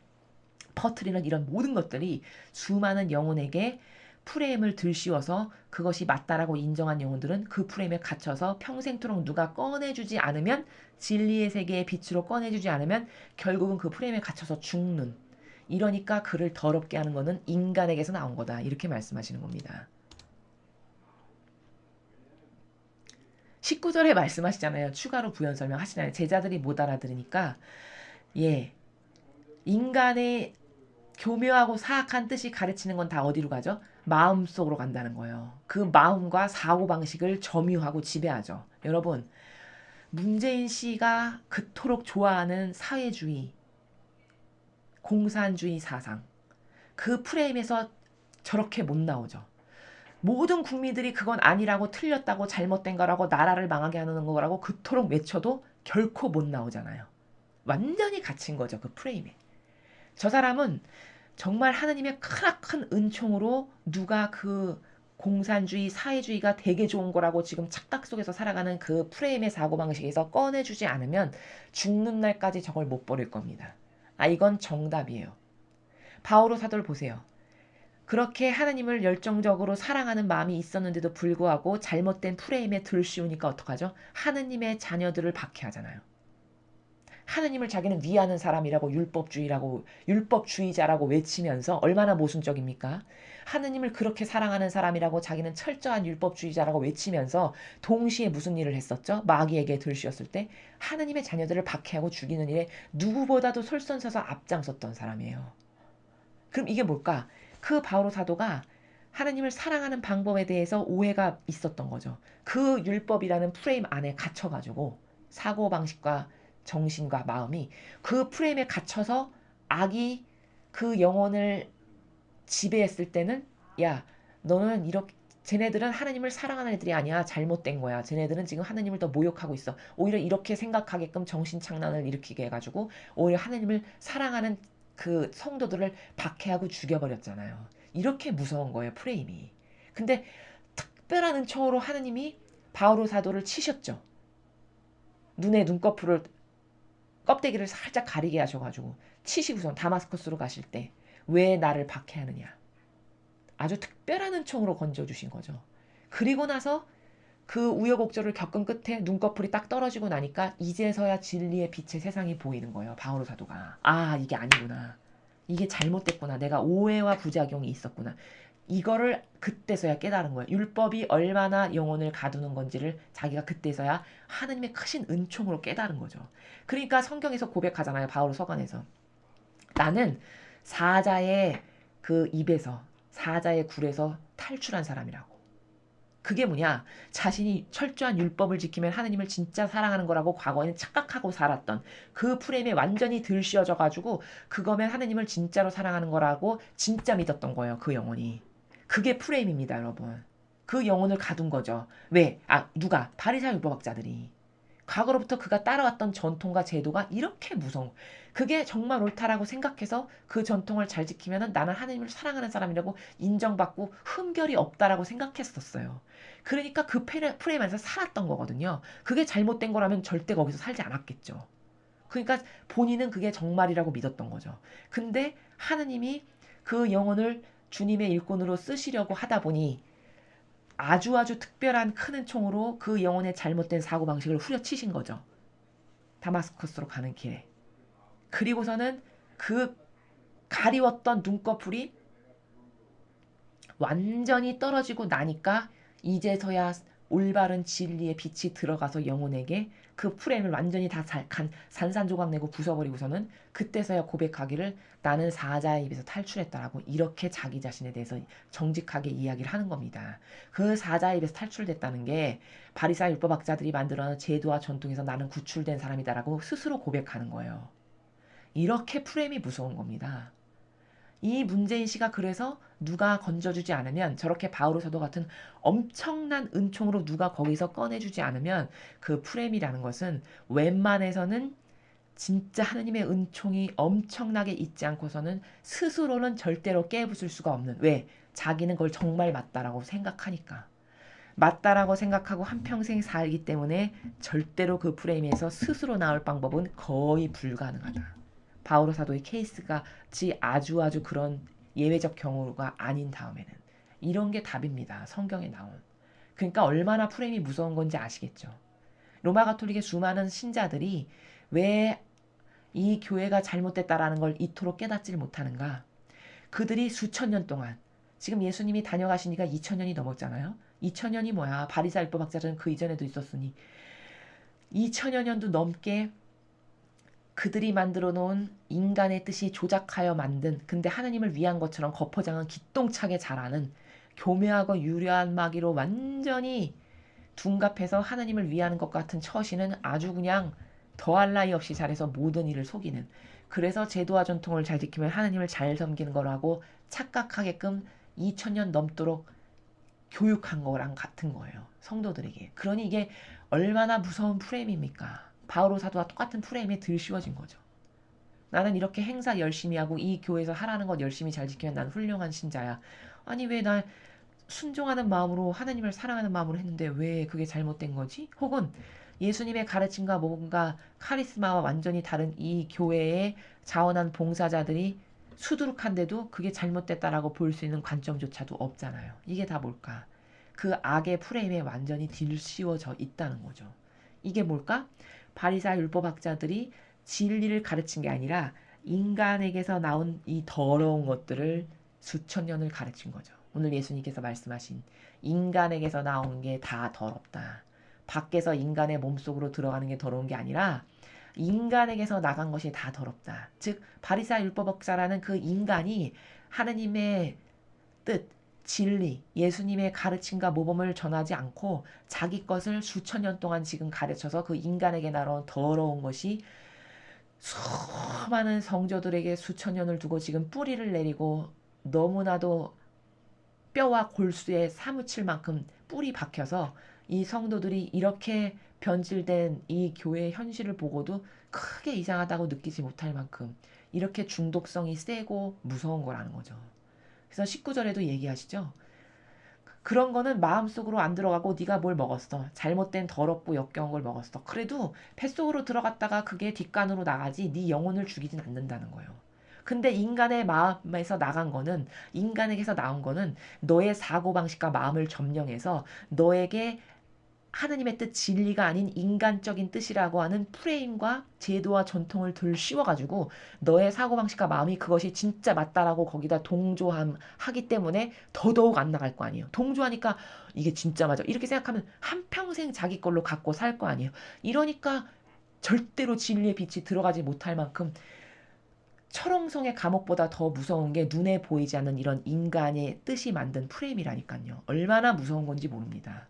퍼뜨리는 이런 모든 것들이 수많은 영혼에게 프레임을 들씌워서 그것이 맞다라고 인정한 영혼들은 그 프레임에 갇혀서 평생토록 누가 꺼내주지 않으면, 진리의 세계의 빛으로 꺼내주지 않으면 결국은 그 프레임에 갇혀서 죽는. 이러니까 그를 더럽게 하는 것은 인간에게서 나온 거다. 이렇게 말씀하시는 겁니다. 19절에 말씀하시잖아요. 추가로 부연 설명하시잖아요. 제자들이 못 알아들으니까 인간의 교묘하고 사악한 뜻이 가르치는 건 다 어디로 가죠? 마음속으로 간다는 거예요. 그 마음과 사고방식을 점유하고 지배하죠. 여러분, 문재인 씨가 그토록 좋아하는 사회주의, 공산주의 사상, 그 프레임에서 저렇게 못 나오죠. 모든 국민들이 그건 아니라고, 틀렸다고, 잘못된 거라고, 나라를 망하게 하는 거라고 그토록 외쳐도 결코 못 나오잖아요. 완전히 갇힌 거죠, 그 프레임에. 저 사람은 정말 하느님의 크나큰 은총으로 누가 그 공산주의, 사회주의가 되게 좋은 거라고 지금 착각 속에서 살아가는 그 프레임의 사고방식에서 꺼내주지 않으면 죽는 날까지 저걸 못 버릴 겁니다. 이건 정답이에요. 바오로 사도를 보세요. 그렇게 하나님을 열정적으로 사랑하는 마음이 있었는데도 불구하고 잘못된 프레임에 들씌우니까 어떡하죠? 하느님의 자녀들을 박해하잖아요. 하느님을 자기는 위하는 사람이라고, 율법주의자라고 외치면서 얼마나 모순적입니까? 하느님을 그렇게 사랑하는 사람이라고, 자기는 철저한 율법주의자라고 외치면서 동시에 무슨 일을 했었죠? 마귀에게 들씌웠을 때 하느님의 자녀들을 박해하고 죽이는 일에 누구보다도 솔선서서 앞장섰던 사람이에요. 그럼 이게 뭘까? 그 바오로 사도가 하나님을 사랑하는 방법에 대해서 오해가 있었던 거죠. 그 율법이라는 프레임 안에 갇혀가지고 사고방식과 정신과 마음이 그 프레임에 갇혀서 악이 그 영혼을 지배했을 때는, 야, 너는 이렇게, 쟤네들은 하나님을 사랑하는 애들이 아니야. 잘못된 거야. 쟤네들은 지금 하나님을 더 모욕하고 있어. 오히려 이렇게 생각하게끔 정신착란을 일으키게 해가지고 오히려 하나님을 사랑하는 그 성도들을 박해하고 죽여버렸잖아요. 이렇게 무서운 거예요, 프레임이. 근데 특별한 은총으로 하나님이 바오로 사도를 치셨죠. 눈에 눈꺼풀을, 껍데기를 살짝 가리게 하셔가지고 치시고선 다마스커스로 가실 때 왜 나를 박해하느냐. 아주 특별한 은총으로 건져주신 거죠. 그리고 나서 그 우여곡절을 겪은 끝에 눈꺼풀이 딱 떨어지고 나니까 이제서야 진리의 빛의 세상이 보이는 거예요. 바오로 사도가. 이게 아니구나. 이게 잘못됐구나. 내가 오해와 부작용이 있었구나. 이거를 그때서야 깨달은 거예요. 율법이 얼마나 영혼을 가두는 건지를 자기가 그때서야 하느님의 크신 은총으로 깨달은 거죠. 그러니까 성경에서 고백하잖아요. 바오로 서간에서. 나는 사자의 그 입에서, 사자의 굴에서 탈출한 사람이라고. 그게 뭐냐? 자신이 철저한 율법을 지키면 하느님을 진짜 사랑하는 거라고 과거에는 착각하고 살았던 그 프레임에 완전히 들씌워져 가지고 그거면 하느님을 진짜로 사랑하는 거라고 진짜 믿었던 거예요. 그 영혼이. 그게 프레임입니다, 여러분. 그 영혼을 가둔 거죠. 왜? 누가? 바리새인 율법학자들이. 과거로부터 그가 따라왔던 전통과 제도가 이렇게 무서운, 그게 정말 옳다라고 생각해서 그 전통을 잘 지키면 나는 하나님을 사랑하는 사람이라고 인정받고 흠결이 없다라고 생각했었어요. 그러니까 그 프레임 안에서 살았던 거거든요. 그게 잘못된 거라면 절대 거기서 살지 않았겠죠. 그러니까 본인은 그게 정말이라고 믿었던 거죠. 근데 하느님이 그 영혼을 주님의 일꾼으로 쓰시려고 하다 보니 아주 특별한 큰 은총으로 그 영혼의 잘못된 사고방식을 후려치신 거죠. 다마스커스로 가는 길에. 그리고서는 그 가리웠던 눈꺼풀이 완전히 떨어지고 나니까 이제서야 올바른 진리의 빛이 들어가서 영혼에게 그 프레임을 완전히 다 산산조각 내고 부숴버리고서는 그때서야 고백하기를 나는 사자의 입에서 탈출했다라고 이렇게 자기 자신에 대해서 정직하게 이야기를 하는 겁니다. 그 사자의 입에서 탈출됐다는 게 바리새인 율법학자들이 만들어낸 제도와 전통에서 나는 구출된 사람이다라고 스스로 고백하는 거예요. 이렇게 프레임이 무서운 겁니다. 이 문재인 씨가 그래서 누가 건져주지 않으면 저렇게 바오로 사도 같은 엄청난 은총으로 누가 거기서 꺼내주지 않으면 그 프레임이라는 것은 웬만해서는 진짜 하느님의 은총이 엄청나게 있지 않고서는 스스로는 절대로 깨부술 수가 없는, 왜? 자기는 그걸 정말 맞다라고 생각하니까. 맞다라고 생각하고 한평생 살기 때문에 절대로 그 프레임에서 스스로 나올 방법은 거의 불가능하다. 바오로 사도의 케이스가 아주 그런 예외적 경우가 아닌 다음에는 이런 게 답입니다. 성경에 나온. 그러니까 얼마나 프레임이 무서운 건지 아시겠죠. 로마 가톨릭의 수많은 신자들이 왜 이 교회가 잘못됐다라는 걸 이토록 깨닫질 못하는가. 그들이 수천 년 동안, 지금 예수님이 다녀가시니까 2000년이 넘었잖아요. 2000년이 뭐야. 바리새인 율법학자들은 그 이전에도 있었으니 2000여 년도 넘게 그들이 만들어 놓은 인간의 뜻이 조작하여 만든, 근데 하나님을 위한 것처럼 겉포장은 기똥차게 잘하는 교묘하고 유려한 마귀로 완전히 둔갑해서 하나님을 위하는 것 같은 처신은 아주 그냥 더할 나위 없이 잘해서 모든 일을 속이는, 그래서 제도와 전통을 잘 지키면 하나님을 잘 섬기는 거라고 착각하게끔 2000년 넘도록 교육한 거랑 같은 거예요. 성도들에게. 그러니 이게 얼마나 무서운 프레임입니까? 바오로 사도와 똑같은 프레임에 들씌워진 거죠. 나는 이렇게 행사 열심히 하고 이 교회에서 하라는 것 열심히 잘 지키면 난 훌륭한 신자야. 아니 왜 날 순종하는 마음으로 하나님을 사랑하는 마음으로 했는데 왜 그게 잘못된 거지? 혹은 예수님의 가르침과 뭔가 카리스마와 완전히 다른 이 교회에 자원한 봉사자들이 수두룩한데도 그게 잘못됐다라고 볼 수 있는 관점조차도 없잖아요. 이게 다 뭘까? 그 악의 프레임에 완전히 들씌워져 있다는 거죠. 이게 뭘까? 바리새인 율법학자들이 진리를 가르친 게 아니라 인간에게서 나온 이 더러운 것들을 수천 년을 가르친 거죠. 오늘 예수님께서 말씀하신 인간에게서 나온 게 다 더럽다. 밖에서 인간의 몸속으로 들어가는 게 더러운 게 아니라 인간에게서 나간 것이 다 더럽다. 즉 바리새인 율법학자라는 그 인간이 하느님의 뜻, 진리, 예수님의 가르침과 모범을 전하지 않고 자기 것을 수천 년 동안 지금 가르쳐서 그 인간에게 나온 더러운 것이 수많은 성도들에게 수천 년을 두고 지금 뿌리를 내리고 너무나도 뼈와 골수에 사무칠 만큼 뿌리 박혀서 이 성도들이 이렇게 변질된 이 교회의 현실을 보고도 크게 이상하다고 느끼지 못할 만큼 이렇게 중독성이 세고 무서운 거라는 거죠. 그래서 19절에도 얘기하시죠. 그런 거는 마음속으로 안 들어가고 네가 뭘 먹었어. 잘못된 더럽고 역겨운 걸 먹었어. 그래도 뱃속으로 들어갔다가 그게 뒷간으로 나가지 네 영혼을 죽이진 않는다는 거예요. 근데 인간의 마음에서 나간 거는, 인간에게서 나온 거는 너의 사고방식과 마음을 점령해서 너에게 하느님의 뜻 진리가 아닌 인간적인 뜻이라고 하는 프레임과 제도와 전통을 들씌워가지고 너의 사고방식과 마음이 그것이 진짜 맞다라고 거기다 동조하기 때문에 더더욱 안 나갈 거 아니에요. 동조하니까 이게 진짜 맞아. 이렇게 생각하면 한평생 자기 걸로 갖고 살 거 아니에요. 이러니까 절대로 진리의 빛이 들어가지 못할 만큼 철옹성의 감옥보다 더 무서운 게 눈에 보이지 않는 이런 인간의 뜻이 만든 프레임이라니까요. 얼마나 무서운 건지 모릅니다.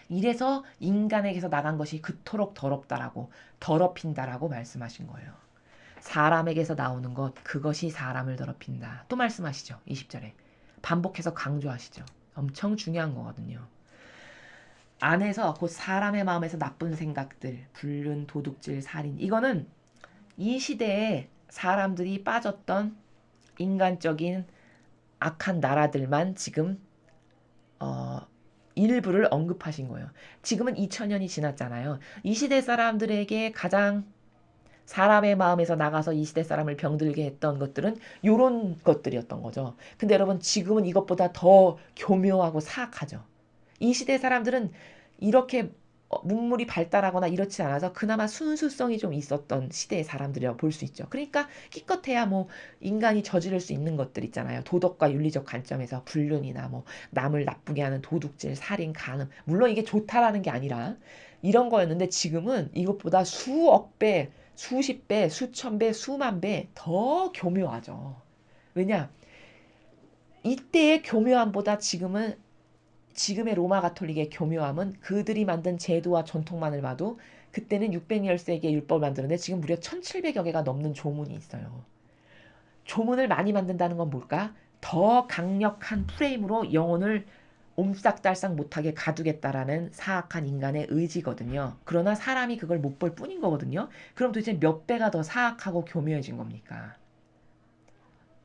이래서 인간에게서 나간 것이 그토록 더럽다라고 더럽힌다라고 말씀하신 거예요. 사람에게서 나오는 것 그것이 사람을 더럽힌다. 또 말씀하시죠. 20절에. 반복해서 강조하시죠. 엄청 중요한 거거든요. 안에서 곧 사람의 마음에서 나쁜 생각들, 불륜, 도둑질, 살인 이거는 이 시대에 사람들이 빠졌던 인간적인 악한 나라들만 지금 일부를 언급하신 거예요. 지금은 2000년이 지났잖아요. 이 시대 사람들에게 가장 사람의 마음에서 나가서 이 시대 사람을 병들게 했던 것들은 요런 것들이었던 거죠. 근데 여러분 지금은 이것보다 더 교묘하고 사악하죠. 이 시대 사람들은 이렇게 문물이 발달하거나 이렇지 않아서 그나마 순수성이 좀 있었던 시대의 사람들이라고 볼 수 있죠. 그러니까 기껏해야 뭐 인간이 저지를 수 있는 것들 있잖아요. 도덕과 윤리적 관점에서 불륜이나 뭐 남을 나쁘게 하는 도둑질, 살인, 간음. 물론 이게 좋다라는 게 아니라 이런 거였는데 지금은 이것보다 수억 배, 수십 배, 수천 배, 수만 배 더 교묘하죠. 왜냐? 이때의 교묘함보다 지금의 로마 가톨릭의 교묘함은 그들이 만든 제도와 전통만을 봐도 그때는 610세기에 율법을 만드는데 지금 무려 1700여 개가 넘는 조문이 있어요. 조문을 많이 만든다는 건 뭘까? 더 강력한 프레임으로 영혼을 옴싹달싹 못하게 가두겠다라는 사악한 인간의 의지거든요. 그러나 사람이 그걸 못 볼 뿐인 거거든요. 그럼 도대체 몇 배가 더 사악하고 교묘해진 겁니까?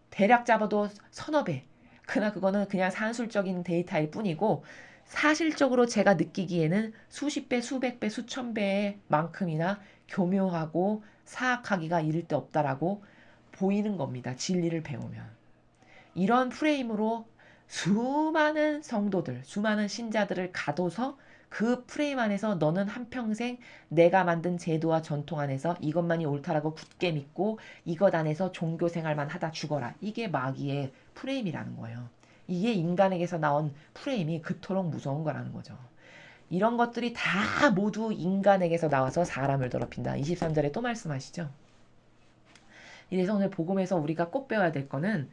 대략 잡아도 서너 배. 그러나 그거는 그냥 산술적인 데이터일 뿐이고 사실적으로 제가 느끼기에는 수십 배, 수백 배, 수천 배의 만큼이나 교묘하고 사악하기가 이를 데 없다라고 보이는 겁니다. 진리를 배우면. 이런 프레임으로 수많은 성도들, 수많은 신자들을 가둬서 그 프레임 안에서 너는 한평생 내가 만든 제도와 전통 안에서 이것만이 옳다라고 굳게 믿고 이것 안에서 종교 생활만 하다 죽어라. 이게 마귀의 프레임이라는 거예요. 이게 인간에게서 나온 프레임이 그토록 무서운 거라는 거죠. 이런 것들이 다 모두 인간에게서 나와서 사람을 더럽힌다. 23절에 또 말씀하시죠. 이래서 오늘 복음에서 우리가 꼭 배워야 될 거는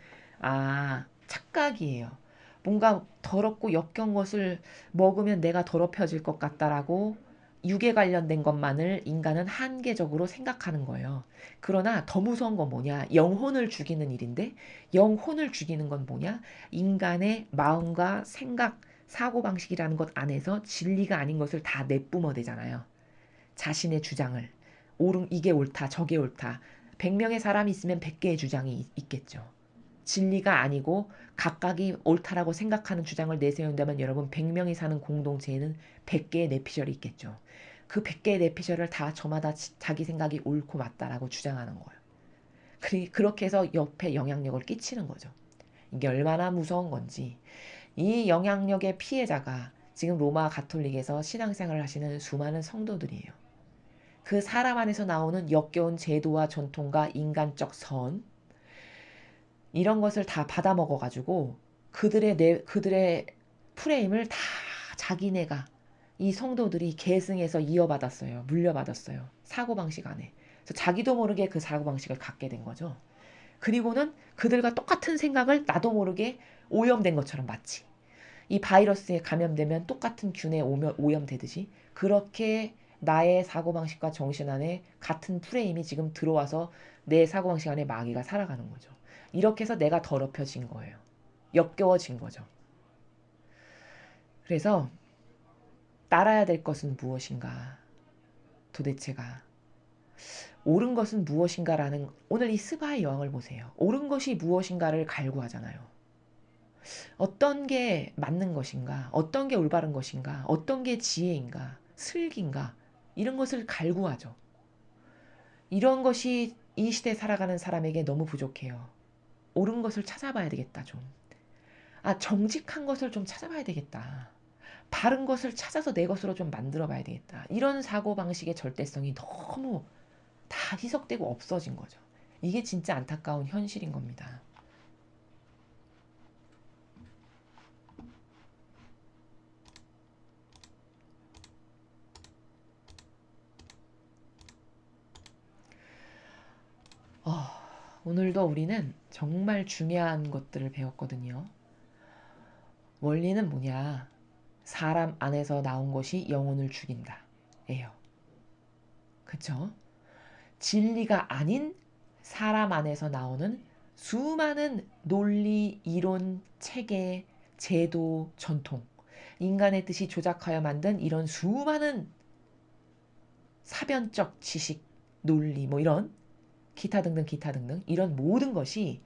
착각이에요. 뭔가 더럽고 역겨운 것을 먹으면 내가 더럽혀질 것 같다라고 육에 관련된 것만을 인간은 한계적으로 생각하는 거예요. 그러나 더 무서운 건 뭐냐? 영혼을 죽이는 일인데 영혼을 죽이는 건 뭐냐? 인간의 마음과 생각, 사고방식이라는 것 안에서 진리가 아닌 것을 다 내뿜어대잖아요. 자신의 주장을. 이게 옳다, 저게 옳다. 100명의 사람이 있으면 100개의 주장이 있겠죠. 진리가 아니고 각각이 옳다라고 생각하는 주장을 내세운다면 여러분 100명이 사는 공동체에는 100개의 내피셜이 있겠죠. 그 100개의 내피셜을 다 저마다 자기 생각이 옳고 맞다라고 주장하는 거예요. 그렇게 해서 옆에 영향력을 끼치는 거죠. 이게 얼마나 무서운 건지. 이 영향력의 피해자가 지금 로마 가톨릭에서 신앙생활을 하시는 수많은 성도들이에요. 그 사람 안에서 나오는 역겨운 제도와 전통과 인간적 선 이런 것을 다 받아먹어가지고 그들의 프레임을 다 자기네가 이 성도들이 계승해서 이어받았어요. 물려받았어요. 사고방식 안에. 그래서 자기도 모르게 그 사고방식을 갖게 된 거죠. 그리고는 그들과 똑같은 생각을 나도 모르게 오염된 것처럼 마치 이 바이러스에 감염되면 똑같은 균에 오염되듯이 그렇게 나의 사고방식과 정신 안에 같은 프레임이 지금 들어와서 내 사고방식 안에 마귀가 살아가는 거죠. 이렇게 해서 내가 더럽혀진 거예요. 역겨워진 거죠. 그래서 따라야 될 것은 무엇인가? 도대체가 옳은 것은 무엇인가라는 오늘 이 스바의 여왕을 보세요. 옳은 것이 무엇인가를 갈구하잖아요. 어떤 게 맞는 것인가? 어떤 게 올바른 것인가? 어떤 게 지혜인가? 슬기인가? 이런 것을 갈구하죠. 이런 것이 이 시대에 살아가는 사람에게 너무 부족해요. 옳은 것을 찾아봐야 되겠다, 좀. 정직한 것을 좀 찾아봐야 되겠다. 바른 것을 찾아서 내 것으로 좀 만들어 봐야 되겠다. 이런 사고방식의 절대성이 너무 다 희석되고 없어진 거죠. 이게 진짜 안타까운 현실인 겁니다. 오늘도 우리는 정말 중요한 것들을 배웠거든요. 원리는 뭐냐? 사람 안에서 나온 것이 영혼을 죽인다. 예요. 그쵸? 진리가 아닌 사람 안에서 나오는 수많은 논리, 이론, 체계, 제도, 전통, 인간의 뜻이 조작하여 만든 이런 수많은 사변적 지식, 논리, 뭐 이런 기타 등등 이런 모든 것이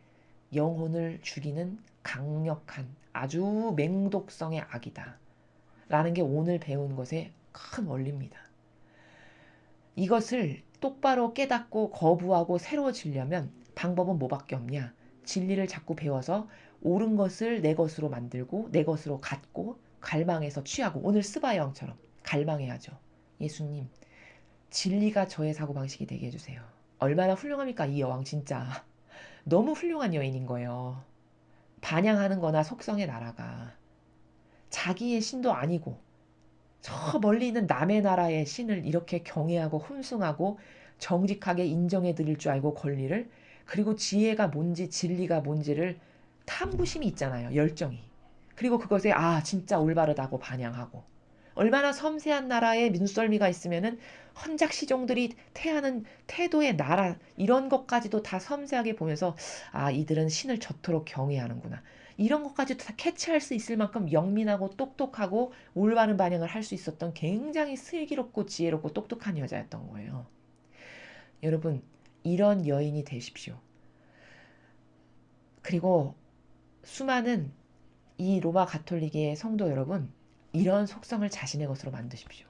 영혼을 죽이는 강력한 아주 맹독성의 악이다. 라는 게 오늘 배운 것의 큰 원리입니다. 이것을 똑바로 깨닫고 거부하고 새로워지려면 방법은 뭐밖에 없냐? 진리를 자꾸 배워서 옳은 것을 내 것으로 만들고 내 것으로 갖고 갈망해서 취하고 오늘 스바 여왕처럼 갈망해야죠. 예수님, 진리가 저의 사고방식이 되게 해주세요. 얼마나 훌륭합니까 이 여왕 진짜. 너무 훌륭한 여인인 거예요. 반향하는 거나 속성의 나라가 자기의 신도 아니고 저 멀리 있는 남의 나라의 신을 이렇게 경외하고 훈숭하고 정직하게 인정해 드릴 줄 알고 권리를, 그리고 지혜가 뭔지 진리가 뭔지를 탐구심이 있잖아요. 열정이. 그리고 그것에 진짜 올바르다고 반향하고, 얼마나 섬세한 나라에 눈썰미가 있으면은 헌작시종들이 태하는 태도의 나라 이런 것까지도 다 섬세하게 보면서 이들은 신을 저토록 경외하는구나. 이런 것까지도 다 캐치할 수 있을 만큼 영민하고 똑똑하고 올바른 반영을 할 수 있었던 굉장히 슬기롭고 지혜롭고 똑똑한 여자였던 거예요. 여러분, 이런 여인이 되십시오. 그리고 수많은 이 로마 가톨릭의 성도 여러분, 이런 속성을 자신의 것으로 만드십시오.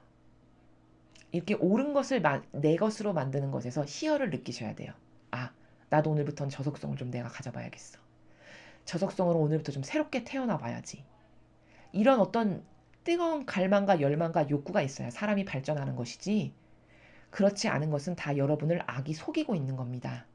이렇게 옳은 것을 내 것으로 만드는 것에서 희열을 느끼셔야 돼요. 나도 오늘부터는 저 속성을 좀 내가 가져봐야겠어. 저 속성으로 오늘부터 좀 새롭게 태어나 봐야지. 이런 어떤 뜨거운 갈망과 열망과 욕구가 있어야 사람이 발전하는 것이지, 그렇지 않은 것은 다 여러분을 악이 속이고 있는 겁니다.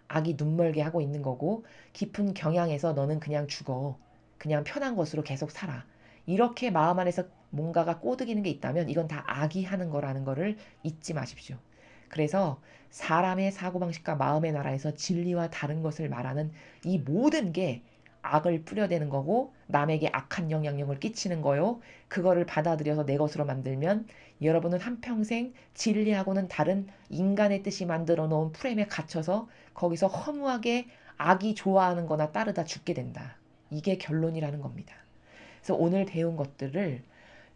악이 눈멀게 하고 있는 거고, 깊은 경향에서 너는 그냥 죽어. 그냥 편한 것으로 계속 살아. 이렇게 마음 안에서 뭔가가 꼬드기는 게 있다면 이건 다 악이 하는 거라는 거를 잊지 마십시오. 그래서 사람의 사고방식과 마음의 나라에서 진리와 다른 것을 말하는 이 모든 게 악을 뿌려대는 거고 남에게 악한 영향력을 끼치는 거요. 그거를 받아들여서 내 것으로 만들면 여러분은 한평생 진리하고는 다른 인간의 뜻이 만들어 놓은 프레임에 갇혀서 거기서 허무하게 악이 좋아하는 거나 따르다 죽게 된다. 이게 결론이라는 겁니다. 그래서 오늘 배운 것들을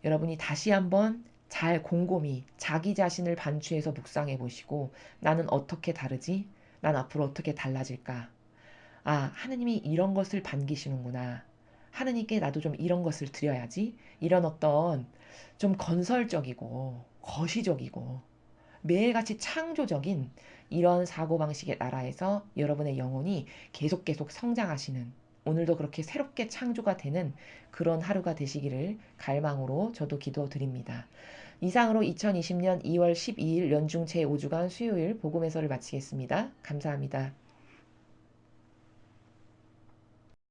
여러분이 다시 한번 잘 곰곰이 자기 자신을 반추해서 묵상해 보시고, 나는 어떻게 다르지? 난 앞으로 어떻게 달라질까? 하느님이 이런 것을 반기시는구나. 하느님께 나도 좀 이런 것을 드려야지. 이런 어떤 좀 건설적이고 거시적이고 매일같이 창조적인 이런 사고방식의 나라에서 여러분의 영혼이 계속 성장하시는, 오늘도 그렇게 새롭게 창조가 되는 그런 하루가 되시기를 갈망으로 저도 기도드립니다. 이상으로 2020년 2월 12일 연중 제5주간 수요일 복음 해설을 마치겠습니다. 감사합니다.